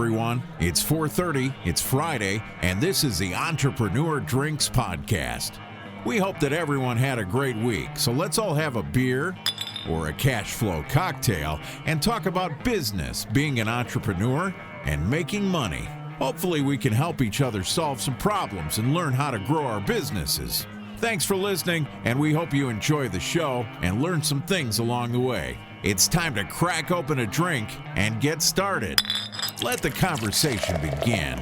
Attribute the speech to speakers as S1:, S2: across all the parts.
S1: Everyone, it's 4:30, it's Friday, and this is the Entrepreneur Drinks Podcast. We hope that everyone had a great week, so let's all have a beer or a cash flow cocktail and talk about business, being an entrepreneur, and making money. Hopefully we can help each other solve some problems and learn how to grow our businesses. Thanks for listening, and we hope you enjoy the show and learn some things along the way. It's time to crack open a drink and get started. Let the conversation begin.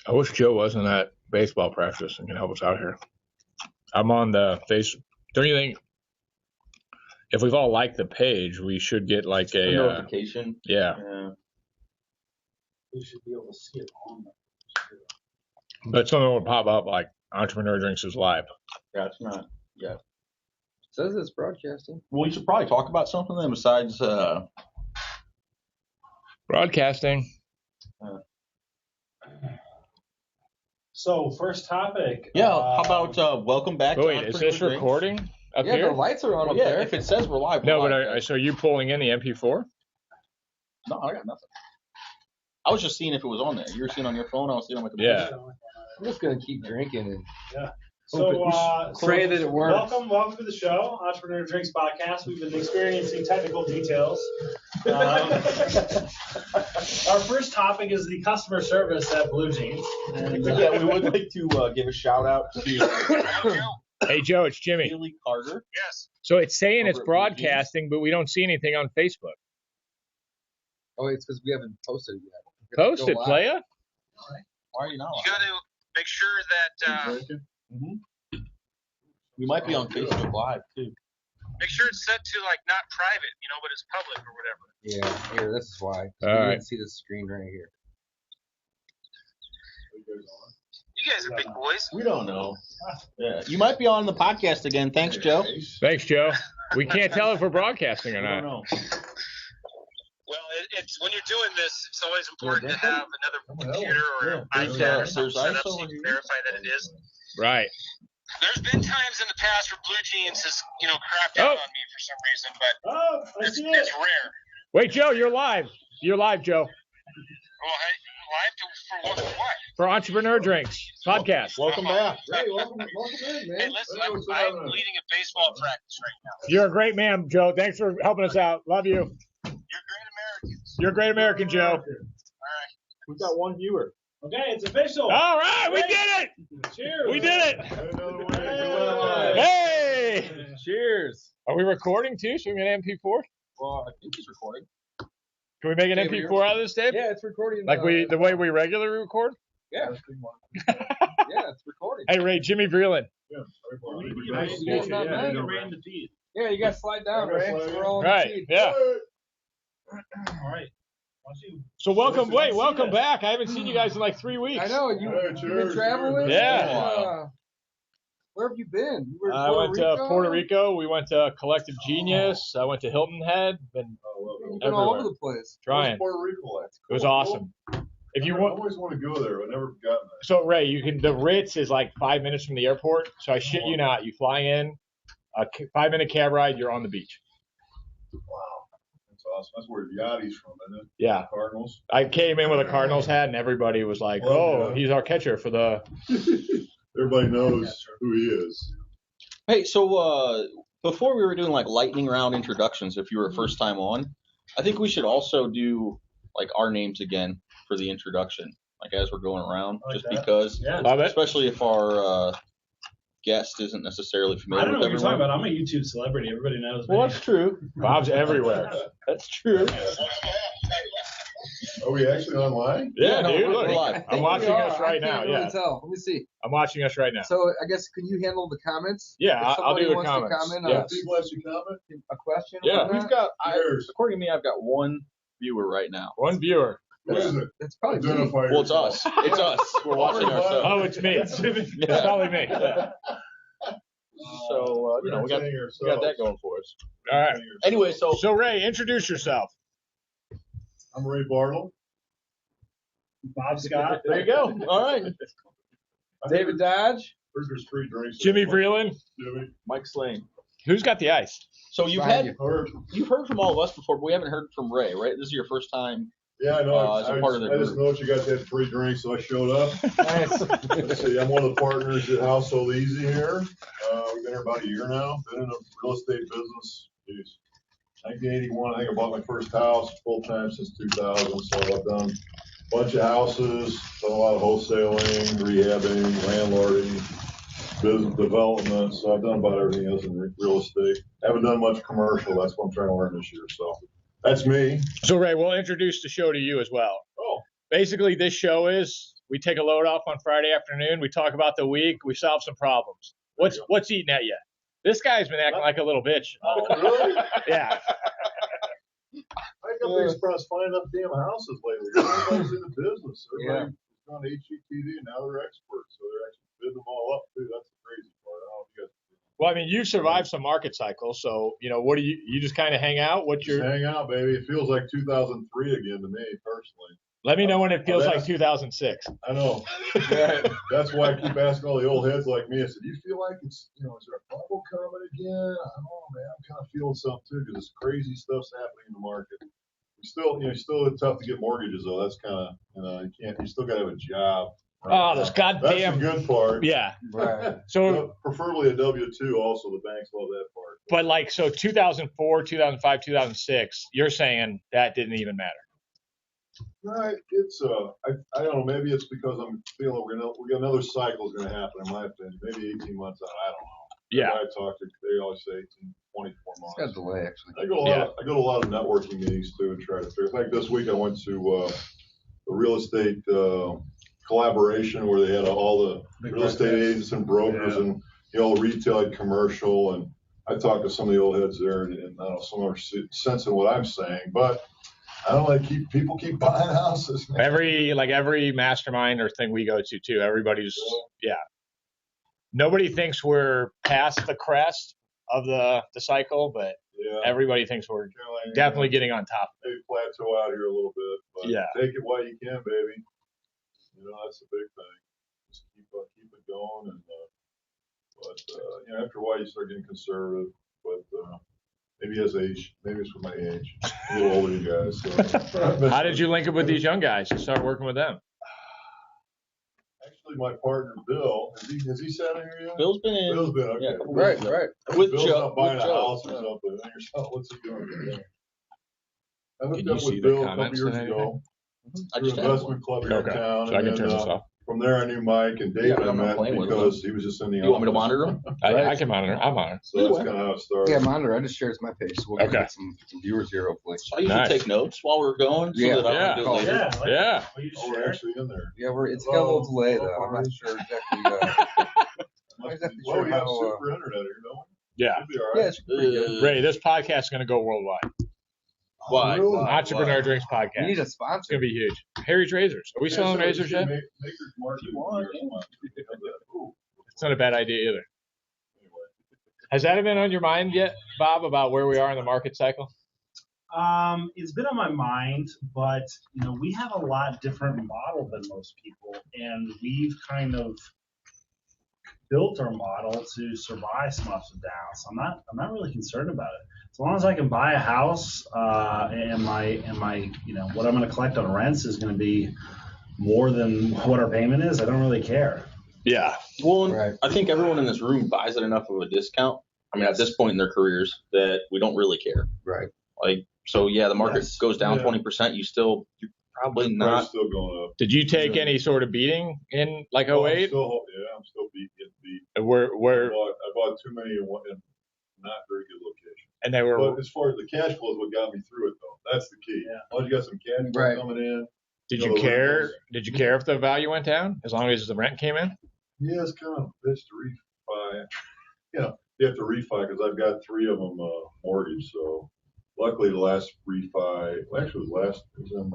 S2: I wish Joe wasn't at baseball practice and can help us out here. I'm on the face. Don't you think if we've all liked the page, we should get like a
S3: notification?
S2: Yeah.
S4: We should be able to see it on there.
S2: But something will pop up like Entrepreneur Drinks is live.
S3: Yeah, it's not. Yeah.
S5: It says it's broadcasting.
S3: Well, we should probably talk about something then besides.
S2: Broadcasting.
S4: So, first topic.
S3: Yeah. How about welcome back?
S2: Wait,
S3: to
S2: is
S3: Entrepreneur
S2: this
S3: Drinks?
S2: recording up
S5: Yeah,
S2: here?
S5: the lights are on up
S3: Yeah,
S5: there.
S3: if it says we're live.
S2: No,
S3: we're
S2: but
S3: live,
S2: so are you pulling in the MP4?
S3: no, I got nothing. I was just seeing if it was on there. You were seeing on your phone. I was seeing on my computer.
S2: Yeah.
S5: I'm just gonna keep drinking and
S4: Pray
S5: that it works.
S4: Welcome to the show, Entrepreneur Drinks Podcast. We've been experiencing technical details. Our first topic is the customer service at Blue Jeans. And,
S3: Yeah, we would like to give a shout out to
S2: Hey, Joe, it's Jimmy.
S3: Haley Carter.
S4: yes.
S2: So it's saying it's
S3: Over at Blue Jeans.
S2: broadcasting, but we don't see anything on Facebook.
S5: oh, it's because we haven't posted it yet. We have to
S2: Post it,
S5: go live.
S2: playa.
S3: Why are you not?
S6: You got to make sure that
S3: We might be on Facebook Live too.
S6: make sure it's set to like not private, but it's public or whatever.
S5: Yeah, here, this is why. So
S2: All
S5: you
S2: right.
S5: can see the screen right here.
S6: You guys are big boys.
S3: We don't know. Yeah, you might be on the podcast again. Thanks, Joe.
S2: Thanks, Joe. We can't tell if we're broadcasting or
S3: I don't
S2: not.
S3: know.
S6: Well, it's when you're doing this, it's always important to have another computer or iPad or something set up so you can verify that it is.
S2: Right.
S6: There's been times in the past where Blue Jeans has, crapped out on me for some reason, but
S4: Oh, I see it.
S6: it's rare.
S2: Wait, Joe, you're live. You're live, Joe,
S6: Well, hey, live for what?
S2: for Entrepreneur Drinks podcast.
S3: Welcome back.
S5: Hey, welcome in, man.
S6: Hey, listen, I'm leading a baseball practice right now.
S2: You're a great man, Joe. Thanks for helping us out. Love you.
S6: You're great Americans.
S2: You're a great American, Joe.
S6: All right.
S3: We've got one viewer.
S4: Okay, it's official.
S2: All right, we did it.
S4: Cheers.
S2: We did it. Hey.
S3: Cheers.
S2: Are we recording too? Should we get an MP4?
S3: Well, I think he's recording.
S2: Can we make an
S5: Yeah,
S2: MP4 out of this, Dave?
S5: Yeah, it's recording.
S2: Like the way we regularly record?
S5: Yeah. Yeah, it's recording.
S2: Hey, Ray, Jimmy Vreeland.
S5: Nice to meet you. Yeah, you guys slide down, Ray. We're all on the
S2: Right.
S5: feed.
S2: Yeah.
S4: All right. Why don't you-
S2: So welcome back. I haven't seen you guys in like 3 weeks.
S5: I know you've been traveling.
S2: Yeah.
S5: Where have you been? You were in
S2: I went to Puerto Rico. We went to Collective Genius. I went to Hilton Head. Been
S5: You've been all over
S2: everywhere.
S5: the place.
S2: Trying.
S7: Puerto Rico. That's
S2: It was
S7: cool.
S2: awesome. If you
S7: I
S2: want,
S7: always want to go there. I've never gotten there.
S2: so Ray, the Ritz is like 5 minutes from the airport. So I shit you not, you fly in, a 5-minute cab ride, you're on the beach.
S7: Wow. That's awesome. That's where Yachty's from, isn't it?
S2: Yeah.
S7: Cardinals.
S2: I came in with a Cardinals hat, and everybody was like, "Oh, he's our catcher for the."
S7: Everybody knows who he is.
S3: Hey, so before we were doing like lightning round introductions, if you were a first time on, I think we should also do like our names again for the introduction, like as we're going around,
S4: Like
S3: just
S4: that?
S3: because,
S4: Yeah.
S2: Love it.
S3: especially if our guest isn't necessarily
S4: I
S3: familiar
S4: don't know
S3: with
S4: what you're talking
S3: everyone.
S4: about. I'm a YouTube celebrity. Everybody knows me.
S3: Well, that's true.
S2: Bob's everywhere.
S3: That's true.
S7: Are we actually online?
S2: Yeah,
S3: no,
S2: dude.
S3: we're
S2: Look,
S3: live.
S5: I think
S2: I'm
S5: we
S2: watching
S5: are.
S2: us right
S5: I
S2: now.
S5: can't really
S2: Yeah,
S5: tell. Let me see.
S2: I'm watching us right now.
S5: So I guess can you handle the comments?
S2: Yeah,
S5: If
S2: I'll do
S5: somebody
S2: the
S5: wants to
S2: comments.
S5: comment
S2: Yeah.
S5: on
S7: People have to comment?
S5: a question.
S2: Yeah.
S5: or
S3: We've
S5: whatnot?
S3: got,
S7: Cheers.
S3: according to me, I've got one viewer right now.
S2: One viewer.
S7: What is it?
S5: It's probably me.
S7: Identify
S3: Well, it's
S7: yourself.
S3: us. It's us. We're watching ourselves.
S2: Oh, it's me. It's probably me. Yeah.
S3: So, we got that going for us.
S2: All right.
S3: Anyway, so
S2: So Ray, introduce yourself.
S7: I'm Ray Bartle.
S4: Bob Scott.
S3: there you go. All right.
S5: David Dodge.
S7: There's free drinks.
S2: Jimmy Vreeland.
S7: Jimmy.
S3: Mike Slane.
S2: Who's got the ice?
S3: So you've heard from all of us before, but we haven't heard from Ray, right? This is your first time.
S7: Yeah, I know.
S3: As a part of the
S7: I just noticed you guys had free drinks, so I showed up.
S5: Nice.
S7: Let's see, I'm one of the partners at Household Easy here. We've been here about a year now. Been in the real estate business. Geez, 1981, I think I bought my first house full time since 2000. So I've done a bunch of houses, done a lot of wholesaling, rehabbing, landlording, business development. So I've done about everything else in real estate. Haven't done much commercial. That's what I'm trying to learn this year. So that's me.
S2: So, Ray, we'll introduce the show to you as well.
S7: Oh.
S2: Basically, this show is we take a load off on Friday afternoon. We talk about the week. We solve some problems. What's eating at you? This guy's been acting like a little bitch.
S7: Oh, really?
S2: Yeah.
S7: I got big surprised finding up damn houses lately. Everybody's in the business. Everybody's on HGTV, and now they're experts. So they're actually bidding them all up, too. That's the crazy part. I don't know if you guys.
S2: Well, I mean, you've survived some market cycles, so, what do you just kind of hang out?
S7: Just hang out, baby. It feels like 2003 again to me, personally.
S2: Let me know when it feels like 2006.
S7: I know. That's why I keep asking all the old heads like me. I said, do you feel like it's, is there a bubble coming again? I don't know, man. I'm kind of feeling something, too, because this crazy stuff's happening in the market. Still tough to get mortgages, though. That's kind of, you still got to have a job.
S2: Right? Oh, this goddamn.
S7: That's the good part.
S2: Yeah.
S5: Right.
S2: So
S7: preferably a W-2 also. The banks love that part.
S2: But, so 2004, 2005, 2006, you're saying that didn't even matter.
S7: Right. It's I don't know. Maybe it's because I'm feeling we got another cycle is going to happen. In my opinion, maybe 18 months out. I don't know.
S2: Yeah.
S7: I talk to. They always say 18, 24 months.
S5: It's got a delay, actually.
S7: I go to a lot of networking meetings too and try to figure. Like this week, I went to the real estate collaboration where they had all the real estate agents and brokers and retail and commercial. And I talked to some of the old heads there, and I don't know, some are sensing what I'm saying, but. I don't like people keep buying houses. Man.
S2: Every mastermind or thing we go to too. Everybody's Nobody thinks we're past the crest of the cycle, but everybody thinks we're definitely getting on top.
S7: Maybe plateau out here a little bit, but take it while you can, baby. That's the big thing. Just keep it going, and after a while you start getting conservative, but. Maybe his age. Maybe it's for my age. I'm a little older than you guys. So.
S2: How did you link up with these young guys and start working with them?
S7: Actually, my partner Bill. Has he sat in here yet?
S3: Bill's been in.
S7: Okay.
S3: Yeah,
S5: right.
S3: With
S7: Bill's
S3: Joe.
S7: not buying
S3: with
S7: a
S3: Joe.
S7: house or something. What's he doing? I hooked
S2: Did you
S7: up
S2: see
S7: with
S2: the
S7: Bill a couple
S2: comments
S7: years
S2: and
S7: ago.
S3: I
S7: Through
S3: just
S7: an
S3: had
S7: investment club here in town.
S2: So I can
S7: and
S2: turn this off.
S7: From there, I knew Mike and David.
S3: I'm
S7: I
S3: not
S7: met
S3: playing with
S7: because he was just in the
S3: You want me to monitor him?
S2: I can monitor. I'm on it.
S7: So that's kind of how it started.
S5: Yeah, monitor. I just shared my page, so we'll get some viewers here, hopefully.
S3: I usually take notes while we're going so that I can do it later.
S2: Yeah.
S7: We're actually in there.
S5: Yeah, it's got a little delay, though. I'm not sure exactly.
S7: We have super internet here, don't we?
S2: Yeah.
S7: Should be all right.
S5: Yeah, it's pretty good.
S2: Ray, this podcast is going to go worldwide.
S3: Why?
S2: Entrepreneur Drinks
S5: We
S2: Podcast.
S5: need a
S2: It's
S5: sponsor.
S2: going to be huge. Harry's Razors. Are we selling razors yet?
S7: Maker's Mark
S2: It's not a bad idea either. Has that been on your mind yet, Bob, about where we are in the market cycle?
S4: It's been on my mind, but we have a lot different model than most people, and we've kind of built our model to survive some ups and downs. So I'm not really concerned about it. As long as I can buy a house, and my what I'm going to collect on rents is going to be more than what our payment is, I don't really care.
S2: Yeah.
S3: Well,
S5: Right.
S3: I think everyone in this room buys at enough of a discount. I mean, at this point in their careers, that we don't really care.
S5: Right.
S3: The market goes down 20%. You're probably
S7: Price
S3: not.
S7: still going up.
S2: Did you take any sort of beating in like 08?
S7: I'm still getting beat.
S2: Where
S7: I bought too many in not very good location.
S2: and they were.
S7: But as far as the cash flow is what got me through it, though. That's the key.
S4: Yeah.
S7: As long as you got some cash flow
S5: Right.
S7: coming in.
S2: Did you care? Did you care if the value went down as long as the rent came in?
S7: Yeah, it's kind of a bitch to refi. You have to refi because I've got 3 of them mortgaged. So luckily, the last refi, it was in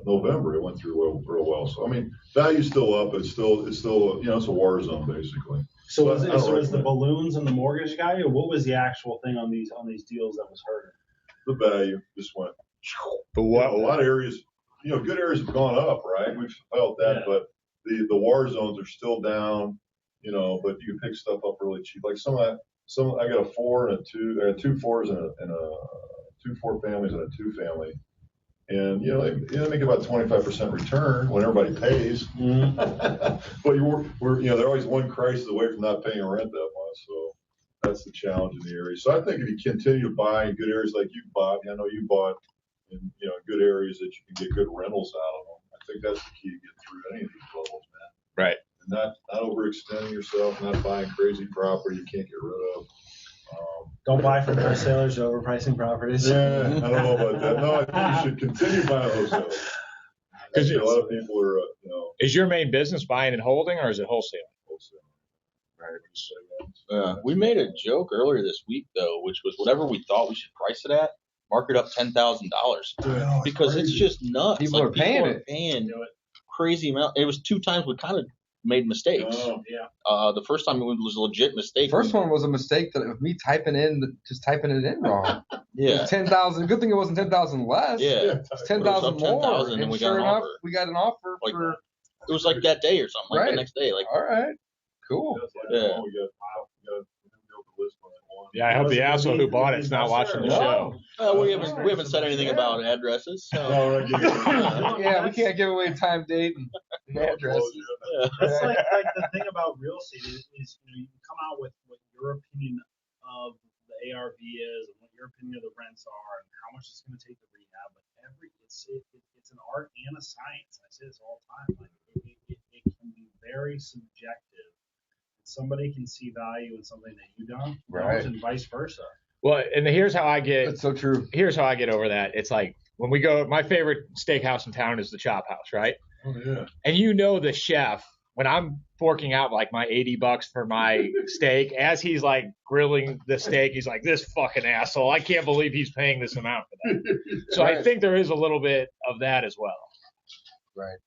S7: November. It went through real well. So I mean, value's still up. It's still it's a war zone basically.
S4: So
S7: But
S4: was
S7: I don't
S4: the
S7: recommend it.
S4: balloons and the mortgage guy, or what was the actual thing on these deals that was hurting?
S7: The value just went.
S2: But
S7: A lot of areas, good areas have gone up, right? We've felt that,
S4: Yeah.
S7: but the war zones are still down, but you can pick stuff up really cheap. Like some of I got a 4 and a 2, 2 4s and a 2 4 families and a 2 family. And, they make about 25% return when everybody pays.
S4: Mm-hmm.
S7: But they're always one crisis away from not paying rent that much. So that's the challenge in the area. So I think if you continue to buy in good areas like you bought, I know you bought in, good areas that you can get good rentals out of them. I think that's the key to get through any of these levels, man.
S2: Right.
S7: And not overextending yourself, not buying crazy property you can't get rid of.
S4: Don't buy from wholesalers overpricing properties.
S7: Yeah, I don't know about that. No, I think you should continue buying wholesalers. Because a lot of people are,
S2: Is your main business buying and holding, or is it wholesale?
S7: Wholesale. Right.
S3: Yeah. We made a joke earlier this week though, which was whatever we thought we should price it at, mark it up $10,000 because it's just nuts.
S5: People are paying
S3: crazy amount. It was 2 times we kind of made mistakes.
S4: Oh, yeah.
S3: The first time it was a legit mistake.
S5: First one was a mistake that of me typing it in wrong.
S3: Yeah.
S5: 10,000. Good thing it wasn't 10,000 less.
S3: Yeah.
S5: It's 10,000 more.
S3: 10,000 and we got an offer.
S5: We got an offer
S3: Like,
S5: for.
S3: it was like that day or something. Like
S5: Right.
S3: the next day. Like.
S5: All right. Cool.
S3: Yeah.
S2: Yeah, I hope the asshole who bought it's not watching the show.
S3: We haven't said anything about addresses. So.
S5: Yeah, we can't give away time, date, and address.
S4: That's like the thing about real estate is you can come out with what your opinion of the ARV is and what your opinion of the rents are and how much it's going to take to rehab. But it's an art and a science. I say this all the time. Like it can be very subjective. Somebody can see value in something that you don't,
S5: right?
S4: And vice versa.
S2: Well, and here's how I get.
S5: That's so true.
S2: Here's how I get over that. It's like when we go. My favorite steakhouse in town is the Chop House, right?
S7: Oh yeah.
S2: And the chef, when I'm forking out like my $80 for my steak, as he's like grilling the steak, he's like, "This fucking asshole! I can't believe he's paying this amount for that." So
S5: Right.
S2: I think there is a little bit of that as well.
S5: Right.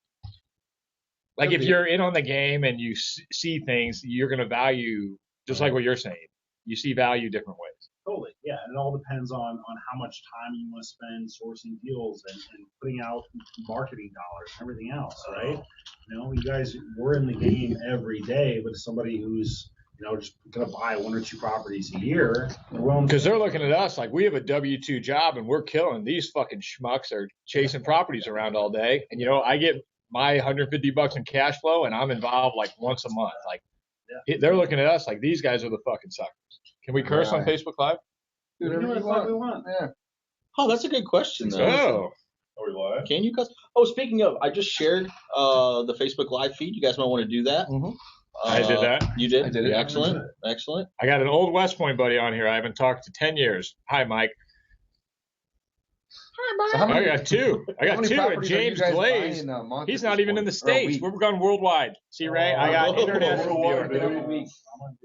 S2: Like if you're in on the game and you see things, you're going to value, just like what you're saying. You see value different ways.
S4: Totally, yeah. And it all depends on how much time you want to spend sourcing deals and putting out marketing dollars and everything else, right? You guys, we're in the game every day with somebody who's, just going to buy 1 or 2 properties a year.
S2: Because they're looking at us like we have a W-2 job and we're killing. These fucking schmucks are chasing properties around all day. And, I get my $150 in cash flow and I'm involved like once a month. Like they're looking at us like these guys are the fucking suckers. Can we curse on Facebook Live?
S4: We do whatever we want.
S5: Yeah.
S3: Oh, that's a good question though.
S2: Oh.
S7: Are we live?
S3: Can you cuss? Oh, speaking of, I just shared the Facebook Live feed. You guys might want to do that.
S5: Mm-hmm.
S2: I did that.
S3: You did?
S5: I did it.
S3: Excellent. Excellent.
S2: I got an old West Point buddy on here. I haven't talked to 10 years. Hi, Mike.
S5: So how many,
S2: I got 2. I got 2. And James Glaze. He's not even in the States. We're going worldwide. See, Ray, I got international
S7: worldwide,
S2: viewers.
S7: baby.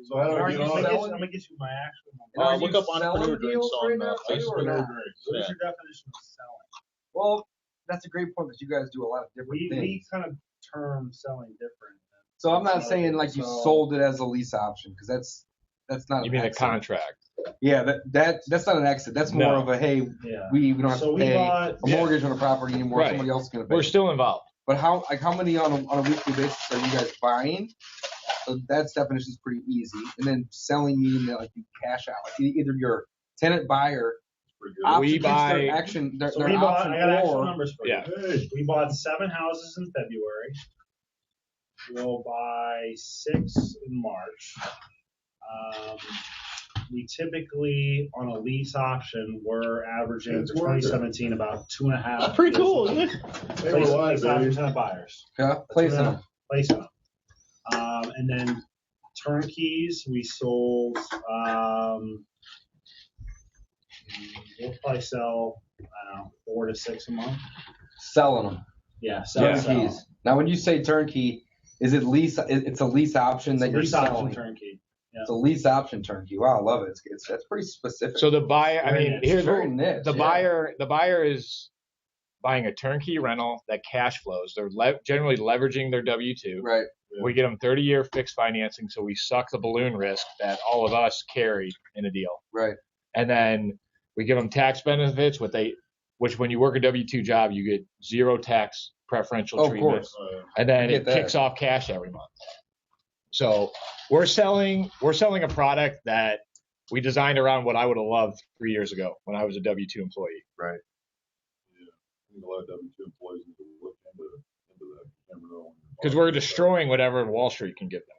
S7: So how do I get on?
S4: I'm going to get you my actual number.
S3: Look up Entrepreneur Drinks on Facebook.
S4: What is your definition of selling?
S5: Well, that's a great point that you guys do a lot of different things.
S4: We kind of term selling different.
S5: So I'm not saying like you sold it as a lease option because that's not.
S2: You mean a contract?
S5: Yeah, that's not an exit. That's more of a hey, we don't have to pay a mortgage on a property anymore.
S2: Right.
S5: Somebody else is going to pay.
S2: We're still involved.
S5: But how many on a weekly basis are you guys buying? So that's definition is pretty easy. And then selling meaning that like you cash out. Like either you're tenant buyer.
S2: We buy
S5: action. They're
S4: So we bought.
S5: option
S4: I got actual
S5: or,
S4: numbers for
S2: yeah.
S4: you. We bought 7 houses in February. We'll buy 6 in March. We typically, on a lease option, we're averaging for 2017 about 2.5.
S3: That's pretty cool, isn't it?
S7: Hey, we're live, baby.
S4: Tenant buyers.
S5: yeah, placing them.
S4: Placing them. And then turnkeys, we sold. We'll probably sell, I don't know, 4 to 6 a month.
S5: Selling them.
S4: Yeah,
S5: Turnkeys. Now, when you say turnkey, is it lease? It's a lease option that you're
S4: lease
S5: selling.
S4: option turnkey. Yeah.
S5: It's a lease option turnkey. Wow, I love it. That's pretty specific.
S2: So the buyer, I mean, here's
S5: very niche,
S2: the buyer. The buyer is buying a turnkey rental that cash flows. They're generally leveraging their W-2.
S5: Right.
S2: We get them 30-year fixed financing, so we suck the balloon risk that all of us carry in a deal.
S5: Right.
S2: And then we give them tax benefits, which when you work a W-2 job, you get 0 tax preferential treatment.
S5: Of course.
S2: And then it kicks off cash every month. So we're selling a product that we designed around what I would have loved 3 years ago when I was a W-2 employee.
S5: Right.
S7: Yeah. I think a lot of W-2 employees need to look into that. You never know.
S2: Because we're destroying whatever Wall Street can give them.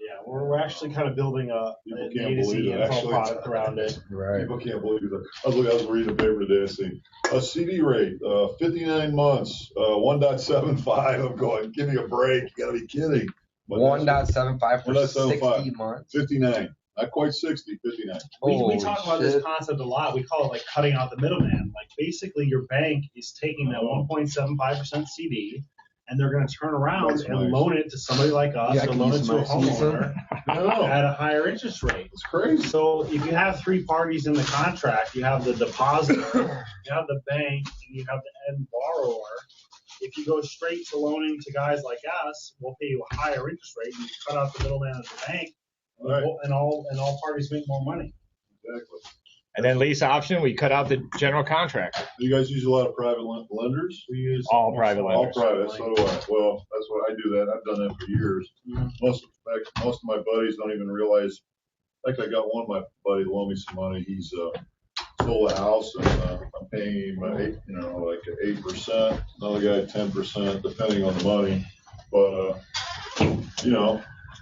S4: Yeah, we're actually kind of building an
S7: People
S4: A
S7: can't
S4: to Z
S7: believe it,
S4: info
S7: actually.
S4: product around it.
S5: Right.
S7: People can't believe it. I was reading the paper today. I see a CD rate, 59 months, 1.75. I'm going, give me a break. You gotta be kidding. But
S5: 1.75 for
S7: 1.75.
S5: 60 months.
S7: 59. Not quite 60, 59.
S4: We
S5: Holy
S4: talk about
S5: shit.
S4: this concept a lot. We call it like cutting out the middleman. Like basically your bank is taking that 1.75% CD and they're going to turn around
S7: That's
S4: and
S7: nice.
S4: loan it to somebody like us
S5: Yeah, I
S4: or
S5: can
S4: loan it
S5: use
S4: to a
S5: my
S4: homeowner
S7: No,
S4: at a higher interest rate.
S7: it's crazy.
S4: So if you have three parties in the contract, you have the depositor, you have the bank, and you have the end borrower. If you go straight to loaning to guys like us, we'll pay you a higher interest rate and you cut out the middleman at the bank,
S7: Right.
S4: and all parties make more money.
S7: Exactly.
S2: And then lease option, we cut out the general contractor.
S7: You guys use a lot of private lenders?
S4: We use
S2: All private
S7: All
S2: lenders.
S7: private, so do I. Well, that's what I do that. I've done that for years.
S4: Mhm.
S7: Most of my buddies don't even realize. Like I got one of my buddies loan me some money. He's sold a house and I'm paying him like 8%. Another guy 10%, depending on the money. But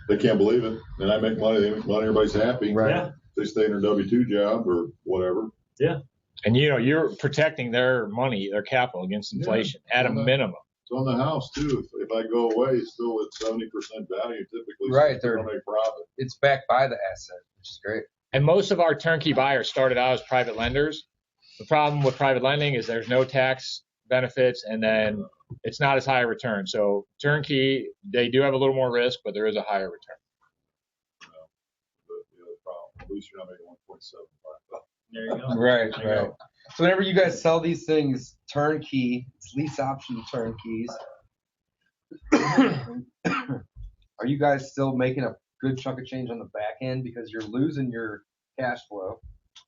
S7: they can't believe it. And I make money. They make money. Everybody's happy.
S5: Right.
S4: Yeah.
S7: They stay in their W-2 job or whatever.
S2: And you're protecting their money, their capital against inflation at a minimum.
S7: It's on the house too. If I go away, it's still at 70% value typically.
S5: Right,
S7: So they're gonna make profit.
S5: It's backed by the asset, which is great.
S2: And most of our turnkey buyers started out as private lenders. The problem with private lending is there's no tax benefits and then it's not as high a return. So turnkey, they do have a little more risk, but there is a higher return.
S7: But the other problem, at least you're not making 1.75.
S4: There you go.
S5: Right,
S4: There you
S5: right. So whenever you guys sell these things turnkey, it's lease option turnkeys. Are you guys still making a good chunk of change on the back end because you're losing your cash flow?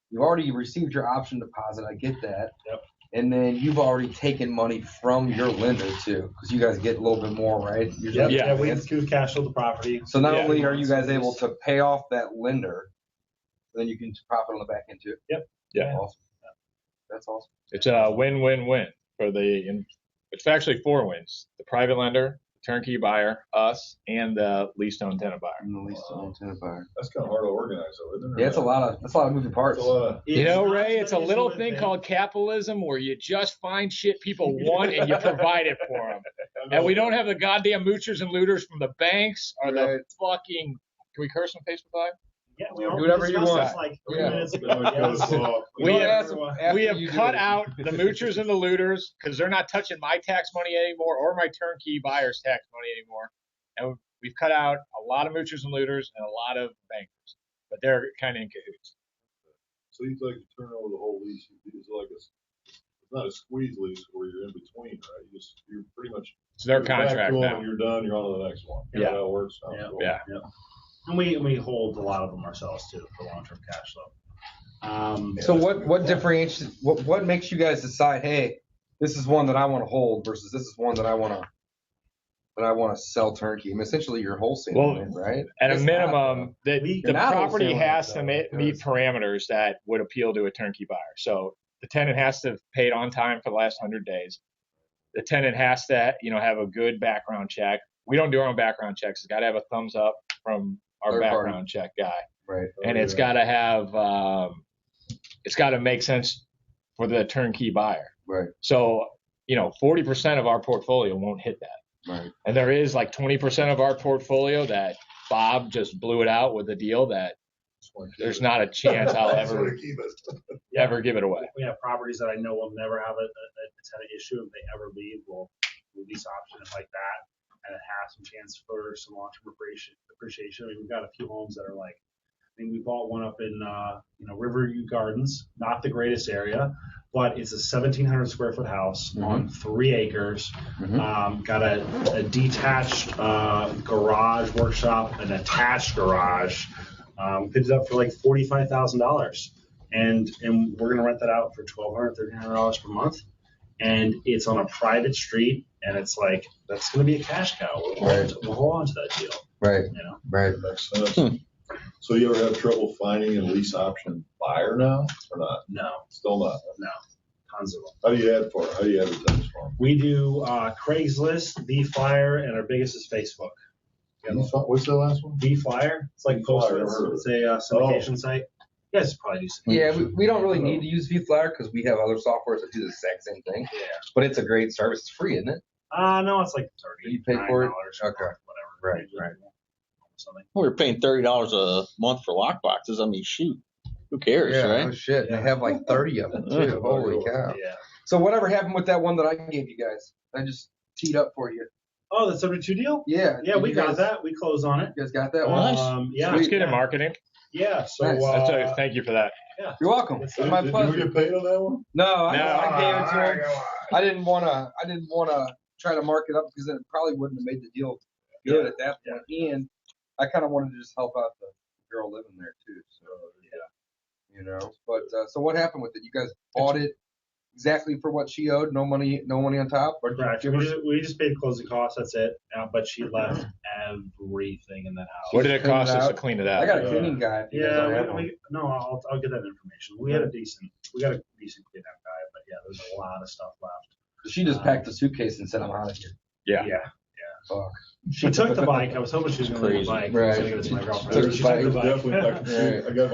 S5: You've already received your option deposit. I get that.
S4: Yep.
S5: And then you've already taken money from your lender too, because you guys get a little bit more, right? Usually.
S2: Yeah.
S4: We cash flow the property.
S5: So not
S2: Yeah.
S5: only are you guys able to pay off that lender, then you can profit on the back end too.
S4: Yep.
S2: Yeah.
S5: Awesome. That's awesome.
S2: It's a win-win-win for it's actually 4 wins. The private lender, the turnkey buyer, us, and the lease-to-own tenant buyer.
S5: And the lease to own tenant buyer.
S7: That's kind of hard to organize though, isn't it?
S5: Yeah, that's a lot of moving parts.
S7: That's a lot of,
S2: You know,
S4: not
S2: Ray, it's a
S4: something
S2: little
S4: to
S2: thing
S4: admit.
S2: called capitalism where you just find shit people want and you provide it for them. And we don't have the goddamn moochers and looters from the banks or the
S5: Right.
S2: fucking. Can we curse on Facebook Live?
S4: Yeah, we
S5: Do whatever you
S4: discussed
S5: want.
S4: this like 3
S5: Yeah.
S4: minutes ago.
S7: Because,
S2: We
S5: Don't
S2: have-
S5: ask them after
S2: We have
S5: you do
S2: cut
S5: it.
S2: out the moochers and the looters because they're not touching my tax money anymore or my turnkey buyer's tax money anymore. And we've cut out a lot of moochers and looters and a lot of bankers. But they're kind of in cahoots.
S7: so you like to turn over the whole lease. It's like it's not a squeeze lease where you're in between, right? You're pretty much.
S2: It's their
S7: you're back
S2: contract
S7: to them
S2: now.
S7: and you're done. You're on to the next one. You know
S2: Yeah.
S7: how it works. Sounds
S4: Yeah.
S7: cool.
S2: Yeah.
S4: And we hold a lot of them ourselves too for long-term cash flow.
S5: So what differentiates? What makes you guys decide? Hey, this is one that I want to hold versus this is one that I want to sell turnkey. I mean, essentially, you're wholesaling,
S2: Well,
S5: it, right?
S2: At a
S5: It's not,
S2: minimum, the
S5: You're not
S2: property
S5: wholesaling
S2: has
S5: it,
S2: to
S5: though,
S2: meet
S5: because-
S2: parameters that would appeal to a turnkey buyer. So the tenant has to have paid on time for the last 100 days. The tenant has to, have a good background check. We don't do our own background checks. It's got to have a thumbs up from our
S5: Third party.
S2: background check guy,
S5: right.
S2: and it's got to have, it's got to make sense for the turnkey buyer.
S5: Right.
S2: So 40% of our portfolio won't hit that.
S5: Right.
S2: And there is like 20% of our portfolio that Bob just blew it out with a deal that there's not a chance I'll
S7: That's
S2: ever
S7: where to keep it.
S2: ever give it away.
S4: We have properties that I know will never have a tenant issue. If they ever leave, we'll lease option it like that, and it has some chance for some long-term appreciation. I mean, we've got a few homes that are like, I think we bought one up in Riverview Gardens, not the greatest area, but it's a 1,700 square foot house on 3 acres. Got a detached garage workshop, an attached garage. Picked it up for like $45,000, and we're gonna rent that out for $1,200, $1,300 per month, and it's on a private street, and it's like that's gonna be a cash cow. We'll hold on to that deal.
S5: Right.
S4: You know.
S5: Right.
S7: Makes sense. So you ever have trouble finding a lease option buyer now or not?
S4: No,
S7: Still not.
S4: no, tons of them.
S7: How do you advertise for them?
S4: We do Craigslist, B-Flyer, and our biggest is Facebook.
S7: What's the last one?
S4: B-Flyer. It's like
S7: B-Flyer,
S4: Postmates. It's a syndication site. You guys probably do some.
S5: Yeah, we don't really need to use VFlyer because we have other softwares that do the exact same thing.
S4: Yeah.
S5: But it's a great service. It's free, isn't it?
S4: No, it's like $30.
S5: You pay for it?
S4: Okay.
S5: Okay.
S4: Whatever.
S5: Right.
S4: Something.
S3: We're paying $30 a month for lock boxes. I mean, shoot, who cares,
S5: Yeah,
S3: right?
S5: oh shit.
S4: Yeah.
S5: They have like 30 of them too. Holy cow.
S4: Yeah.
S5: So whatever happened with that one that I gave you guys? I just teed up for you.
S4: Oh, the 72 deal?
S5: Yeah.
S4: Yeah, we got that. We closed on it.
S5: You guys got that one?
S3: Nice.
S4: Yeah.
S2: Let's get in marketing.
S4: Yeah. So
S5: Nice.
S2: Thank you for that.
S5: You're welcome. It's my
S7: Did you
S5: pleasure.
S7: get paid on that one?
S5: No, I
S2: No.
S5: gave it to him. I didn't wanna try to mark it up because it probably wouldn't have made the deal good at that point. And I kind of wanted to just help out the girl living there too. So yeah, you know. But so what happened with it? You guys bought it exactly for what she owed? No money on top? Or
S4: Correct. We just paid closing costs. That's it. But she left everything in that house.
S2: What did it cost us to
S5: out.
S2: clean it
S5: I
S2: out?
S5: got a cleaning guy. If you guys don't have one.
S4: I'll get that information. We got a decent cleanup guy, but yeah, there's a lot of stuff left.
S5: She just packed a suitcase and said, "I'm out of here."
S2: Yeah.
S5: Fuck.
S4: She took the bike. I was hoping she was going to leave the bike.
S5: Right.
S4: I was gonna give it to my girlfriend.
S5: Took the
S4: She
S5: bike.
S4: took the bike.
S7: Definitely, I can see, I got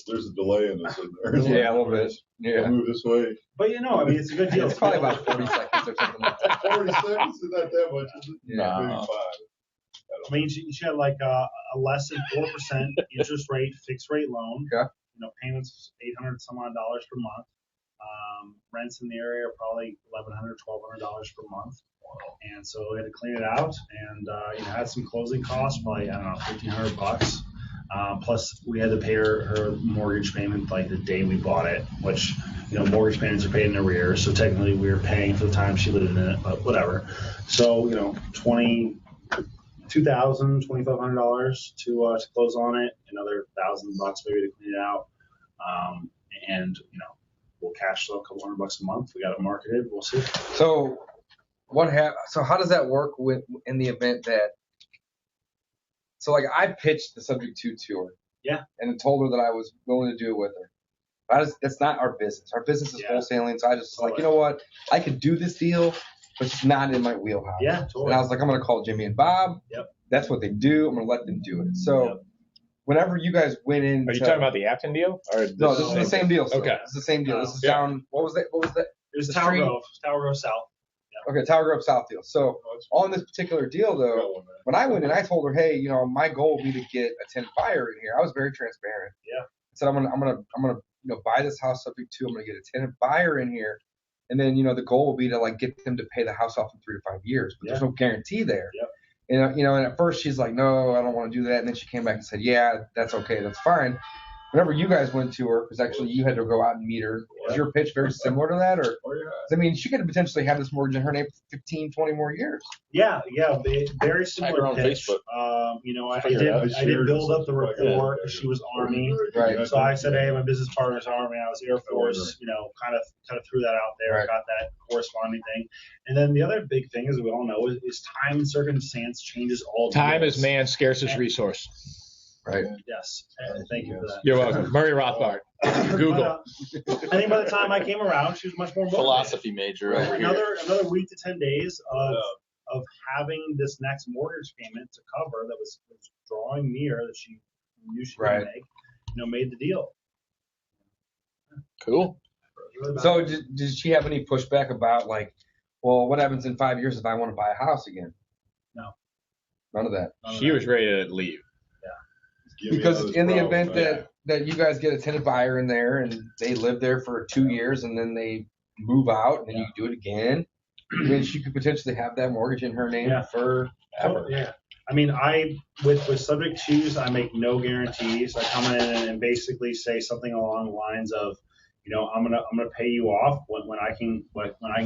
S7: there's a delay in this.
S5: Yeah, a little bit. Yeah.
S7: Move this way.
S4: But I mean, it's a good deal.
S5: It's probably about 40 seconds or something like that.
S7: 40 seconds is not that much, is it?
S5: Yeah.
S7: Maybe 5.
S4: I mean, she had like a less than 4% interest rate, fixed rate loan.
S5: Okay.
S4: Payments $800 some odd dollars per month. Rents in the area are probably $1,100, $1,200 per month. And so we had to clean it out and, had some closing costs, probably, I don't know, $1,500. Plus we had to pay her mortgage payment like the day we bought it, which, mortgage payments are paid in arrears. So technically we were paying for the time she lived in it, but whatever. So, $2,500 to close on it, another $1,000 maybe to clean it out. And, we'll cash flow a couple $100 a month. We got it marketed. We'll see.
S5: So so how does that work in the event that, so like I pitched the Subject 2 to her.
S4: Yeah.
S5: And told her that I was willing to do it with her. It's not our business. Our business is wholesaling. So I just was like, you know what? I could do this deal, but it's not in my wheelhouse.
S4: Yeah, totally.
S5: And I was like, I'm going to call Jimmy and Bob.
S4: Yep.
S5: That's what they do. I'm going to let them do it. So whenever you guys went in.
S2: Are you talking about the Afton deal? Or
S5: No, this is the same deal.
S2: Okay.
S5: It's the same deal. This is
S2: Yeah.
S5: down. What was that?
S4: It was
S5: The
S4: Tower
S5: street?
S4: Grove South.
S5: Okay, Tower Grove South deal. So on this particular deal, though, when I went in, I told her, hey, my goal would be to get a tenant buyer in here. I was very transparent.
S4: Yeah.
S5: I said, I'm gonna buy this house Subject 2. I'm gonna get a tenant buyer in here, and then the goal will be to like get them to pay the house off in 3 to 5 years. But there's no guarantee there.
S4: Yep.
S5: And and at first she's like, no, I don't want to do that. And then she came back and said, yeah, that's okay, that's fine. Whenever you guys went to her, because actually you had to go out and meet her, was your pitch very similar to that? Or, I mean, she could have potentially had this mortgage in her name for 15, 20 more years.
S4: Yeah, very
S3: Tag her
S4: similar
S3: on
S4: pitch.
S3: Facebook.
S4: I did build up the rapport. She was Army.
S5: Right.
S4: So I said, hey, my business partner's Army. I was Air Force, kind of threw that out there.
S5: Right.
S4: Got that corresponding thing. And then the other big thing, as we all know, is time and circumstance changes all
S2: Time
S4: deals.
S2: is man's scarcest resource.
S5: Right.
S4: Yes. And thank you for that.
S2: You're welcome. Murray Rothbard. Google.
S4: But, I think by the time I came around, she was much more motivated.
S3: Philosophy major over here.
S4: Another week to 10 days of having this next mortgage payment to cover that was drawing near that she knew she could make, made the deal.
S3: Cool.
S5: So did she have any pushback about like, well, what happens in 5 years if I want to buy a house again?
S4: No.
S5: None of that.
S2: She was ready to leave.
S5: Because in the event that you guys get a tenant buyer in there and they live there for 2 years and then they move out and then you do it again, I mean, she could potentially have that mortgage in her name forever.
S4: Yeah. I mean, with Subject 2s, I make no guarantees. I come in and basically say something along the lines of, I'm gonna pay you off when I can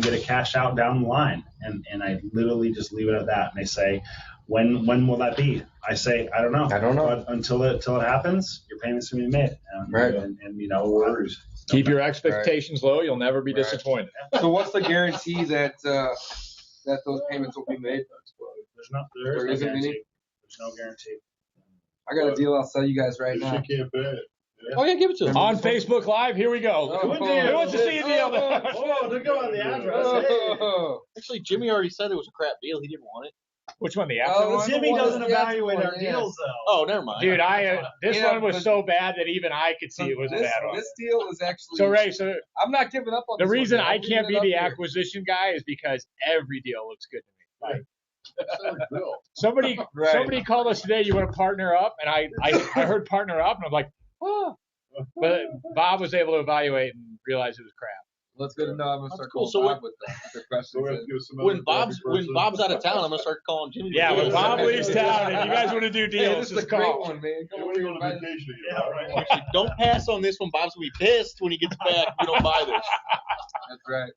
S4: get it cashed out down the line, and I literally just leave it at that. And they say, when will that be? I say, I don't know. But until it happens, your payment's gonna be made.
S5: Right.
S4: And worries.
S2: Keep your expectations low. You'll never be disappointed.
S5: So what's the guarantee that those payments will be made?
S4: There isn't
S5: any?
S4: There's no guarantee.
S5: I got a deal I'll sell you guys right now.
S7: She can't pay it.
S3: Oh yeah, give it to him.
S2: On Facebook Live, here we go. Who wants to see a deal?
S4: Oh, they're going on the address. Hey.
S3: Actually, Jimmy already said it was a crap deal. He didn't want it.
S2: Which one? The after one?
S4: Jimmy doesn't evaluate our
S5: yeah.
S4: deals, though.
S3: Oh, never mind.
S2: Dude, this
S5: Yeah,
S2: one was
S5: but-
S2: so bad that even I could see it was a bad one.
S5: This deal is actually.
S2: So Ray, so
S5: I'm not giving up on
S2: the
S5: this
S2: reason
S5: one,
S2: I
S5: I'm
S2: can't be
S5: leaving it
S2: the
S5: up here.
S2: acquisition guy is because every deal looks good to me. Like
S7: Bill.
S2: somebody called us today. You want to partner up? And I heard partner up, and I'm like, oh. But Bob was able to evaluate and realize it was crap.
S5: Let's go to know. I'm gonna
S3: That's
S5: start
S3: cool.
S5: calling
S3: So
S5: Bob with the questions.
S7: So we have to give some
S3: when
S7: other
S3: Bob's
S7: person.
S3: out of town, I'm gonna start calling Jimmy.
S2: Yeah, when Bob leaves town, and you guys want to do
S5: Yeah,
S2: deals,
S5: this is a
S2: just
S5: great
S2: call.
S5: one, man.
S7: Yeah,
S5: Come
S7: when
S5: over
S7: you
S5: here
S7: go
S5: and
S7: on
S5: buy this.
S7: vacation,
S4: Yeah, right.
S3: Don't pass on this one. Bob's gonna be pissed when he gets back. If you don't buy this.
S5: That's right.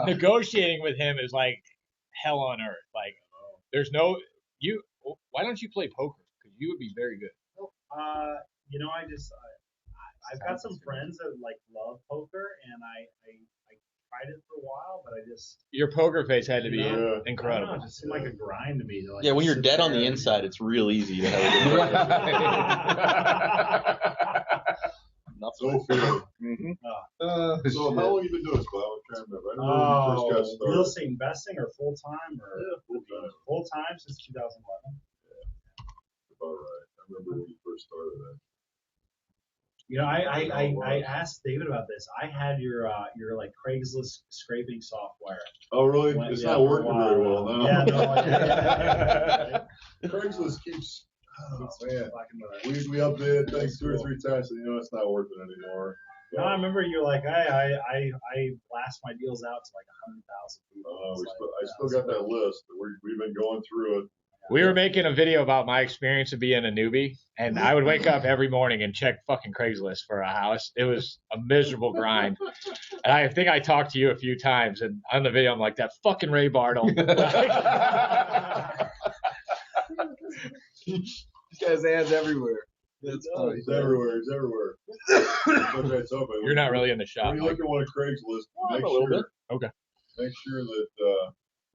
S2: Negotiating with him is like hell on earth. Like, there's no you. Why don't you play poker? Because you would be very good.
S4: You know, I've got some friends that like love poker, and I tried it for a while, but I just
S2: Your poker face had to be
S7: Yeah.
S4: I don't know,
S2: incredible.
S4: it just seemed like a grind to me. To, like,
S3: Yeah, when you're
S4: sit
S3: dead on
S4: there
S3: the
S4: and-
S3: inside, it's real easy to have a good Not
S7: So feeling.
S5: Oh,
S7: So how long you been doing this, Bob? I'm trying to remember. I don't know when you first got
S4: real
S7: started.
S4: estate investing or full time or
S7: Yeah, full-time.
S4: full time since 2011.
S7: About right. I remember when you first started that.
S4: You know, I asked David about this. I had your like Craigslist scraping software.
S7: Oh, really?
S4: Went-
S7: It's
S4: yeah,
S7: not
S4: for a
S7: working
S4: while.
S7: very well now.
S4: Yeah, no,
S7: Craigslist keeps, oh man,
S4: Fucking with it.
S7: we updated things 2 or 3 times, and it's not working anymore.
S4: No, I remember you're like, I blast my deals out to like 100,000 people. It's like,
S7: I still got that list. We've been going through it.
S2: We were making a video about my experience of being a newbie, and I would wake up every morning and check fucking Craigslist for a house. It was a miserable grind. And I think I talked to you a few times, and on the video, I'm like, that fucking Ray Bartle.
S5: This guy's ads everywhere. That's funny.
S7: It's everywhere. It's everywhere. It's open.
S2: You're not really in the shop.
S7: When you look at one of Craigslist, make
S3: a little
S7: sure.
S3: bit.
S2: Okay.
S7: Make sure that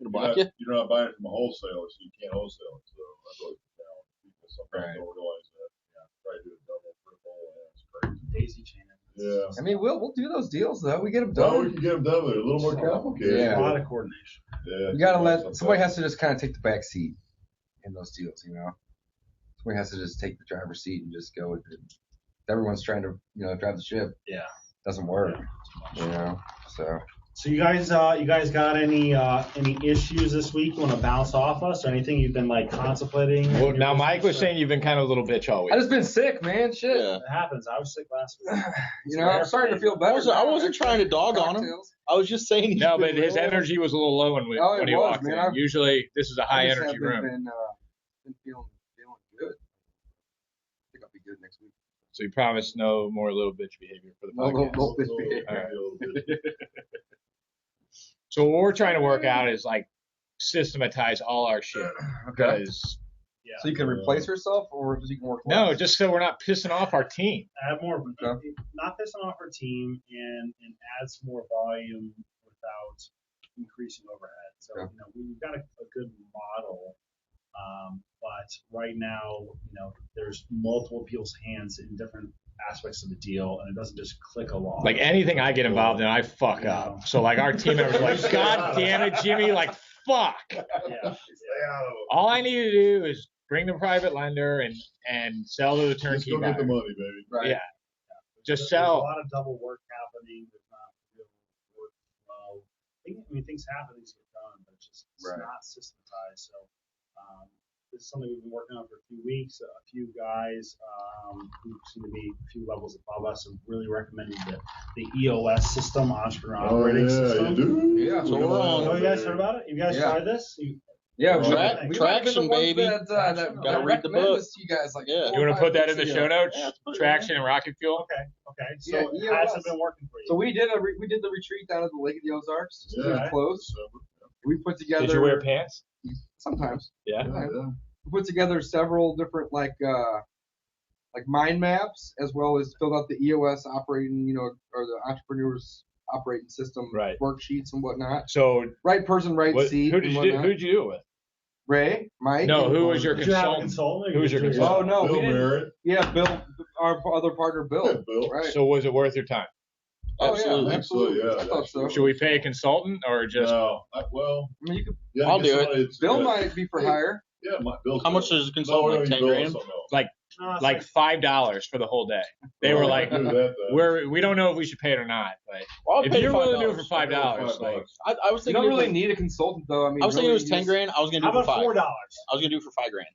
S3: It'll block you.
S7: you're not buying it from a wholesaler, so you can't wholesale it. So that's what people sometimes don't realize that. Yeah, try to do it double, triple, and it's crazy.
S4: daisy chain.
S7: Yeah.
S5: I mean, we'll do those deals though. We get them
S7: Well, we
S5: done.
S7: can get them done, but they're a little more complicated.
S5: Yeah.
S4: A lot of coordination.
S7: Yeah.
S5: You gotta let somebody has to just kind of take the back seat in those deals. You know, somebody has to just take the driver's seat and just go with it. Everyone's trying to drive the ship.
S4: Yeah.
S5: Doesn't work. You know,
S4: So you guys got any issues this week you want to bounce off us or anything you've been like contemplating?
S2: Well, now Mike was saying you've been kind of a little bitch all week.
S5: I just been sick, man. Shit.
S3: Yeah.
S4: It happens. I was sick last week.
S5: You know, I'm starting to feel better.
S3: I wasn't trying to dog on him.
S5: Cocktails.
S3: I was just saying.
S2: No, but his energy was a little low when
S5: Oh, it
S2: when he
S5: was,
S2: walked
S5: man.
S2: in. Usually, this is a high
S5: I just
S2: energy
S5: haven't
S2: room.
S5: Been feeling good. I think I'll be good next week.
S2: So you promised no more little bitch behavior for the
S5: No
S2: podcast.
S5: little bitch behavior.
S2: All right. So what we're trying to work out is like systematize all our shit.
S5: Okay.
S2: Because
S4: Yeah.
S5: So you can replace yourself, or you can work.
S2: no,
S5: less?
S2: just so we're not pissing off our team.
S4: Add more,
S5: Okay.
S4: not pissing off our team and add some more volume without increasing overhead. So,
S5: Okay.
S4: we've got a good model. But right now, there's multiple people's hands in different aspects of the deal, and it doesn't just click along.
S2: Like anything I get involved in, I fuck up. So like our team members are like, God damn it, Jimmy, like fuck.
S4: Yeah.
S2: All I need to do is bring the private lender and sell to the
S7: Just
S2: turnkey
S7: go get the
S2: buyer.
S7: money, baby.
S5: Right.
S2: Yeah. Just
S4: There's
S2: sell.
S4: a lot of double work happening. There's not real workflow. I mean, things happen, things get done, but it's
S5: Right.
S4: not systematized. So this is something we've been working on for a few weeks. A few guys who seem to be a few levels above us have really recommended the EOS system, Entrepreneur
S7: Oh,
S4: Operating
S7: yeah,
S4: System.
S7: you do?
S5: Yeah,
S3: so we're on.
S4: Oh, you guys heard about it? You guys
S5: Yeah.
S4: tried this?
S5: Yeah,
S4: Right.
S5: we might have been
S3: Traction,
S5: the ones
S3: baby.
S5: That
S3: Gotta read the
S5: recommended
S3: book.
S5: this to you guys. Like,
S3: Yeah.
S5: 4
S2: You
S5: or
S2: want to
S5: 5
S2: put that in
S5: weeks
S2: the
S5: ago.
S2: show notes?
S3: Yeah, let's put it in
S2: Traction and rocket fuel?
S4: Okay. So
S5: Yeah,
S4: how's
S5: EOS.
S4: it been working for you?
S5: So we did the retreat down at the Lake of the Ozarks. Just
S7: Yeah.
S5: closed. We put together.
S2: Did you wear pants?
S5: Sometimes.
S2: Yeah.
S7: Yeah.
S5: We put together several different like mind maps, as well as filled out the EOS operating, or the entrepreneurs operating system
S2: Right.
S5: worksheets and whatnot.
S2: So
S5: Right person, right
S2: what,
S5: seat.
S2: who
S5: and
S2: did you
S5: whatnot.
S2: do it with?
S5: Ray, Mike.
S2: No, who was your
S4: Did you have a
S2: consultant?
S4: consultant?
S2: Who was your
S5: Oh
S2: consultant?
S5: no,
S7: Bill
S5: we didn't.
S7: Merritt.
S5: Yeah, Bill, our other partner, Bill.
S7: Yeah, Bill.
S5: Right.
S2: So was it worth your time?
S5: Oh,
S3: Absolutely.
S5: yeah, absolutely.
S7: Yeah,
S5: I thought so.
S2: Should we pay a consultant or just?
S7: No,
S5: I mean, you could,
S7: yeah,
S3: I'll
S7: I guess
S3: do it.
S7: somebody- it's
S5: Bill
S7: good.
S5: might be for hire.
S7: Yeah, Bill's
S3: How much
S7: good.
S3: is a consultant?
S7: No,
S3: Like 10
S7: Bill
S3: grand?
S7: is something else.
S2: Like
S4: No, it's
S2: like $5 for the whole day. They were like,
S7: Do that, then.
S2: we don't know if we should pay it or not, but
S3: Well, I'll
S2: if
S3: pay
S2: you're willing to do it
S3: $5.
S2: for $5, like
S3: I was
S5: You
S3: thinking
S5: don't really need a consultant, though. I mean,
S3: I was thinking
S5: really,
S3: it was 10 grand. I was gonna
S4: How
S3: do it for
S4: about
S3: $5.
S4: $4?
S3: I was gonna do it for $5 grand.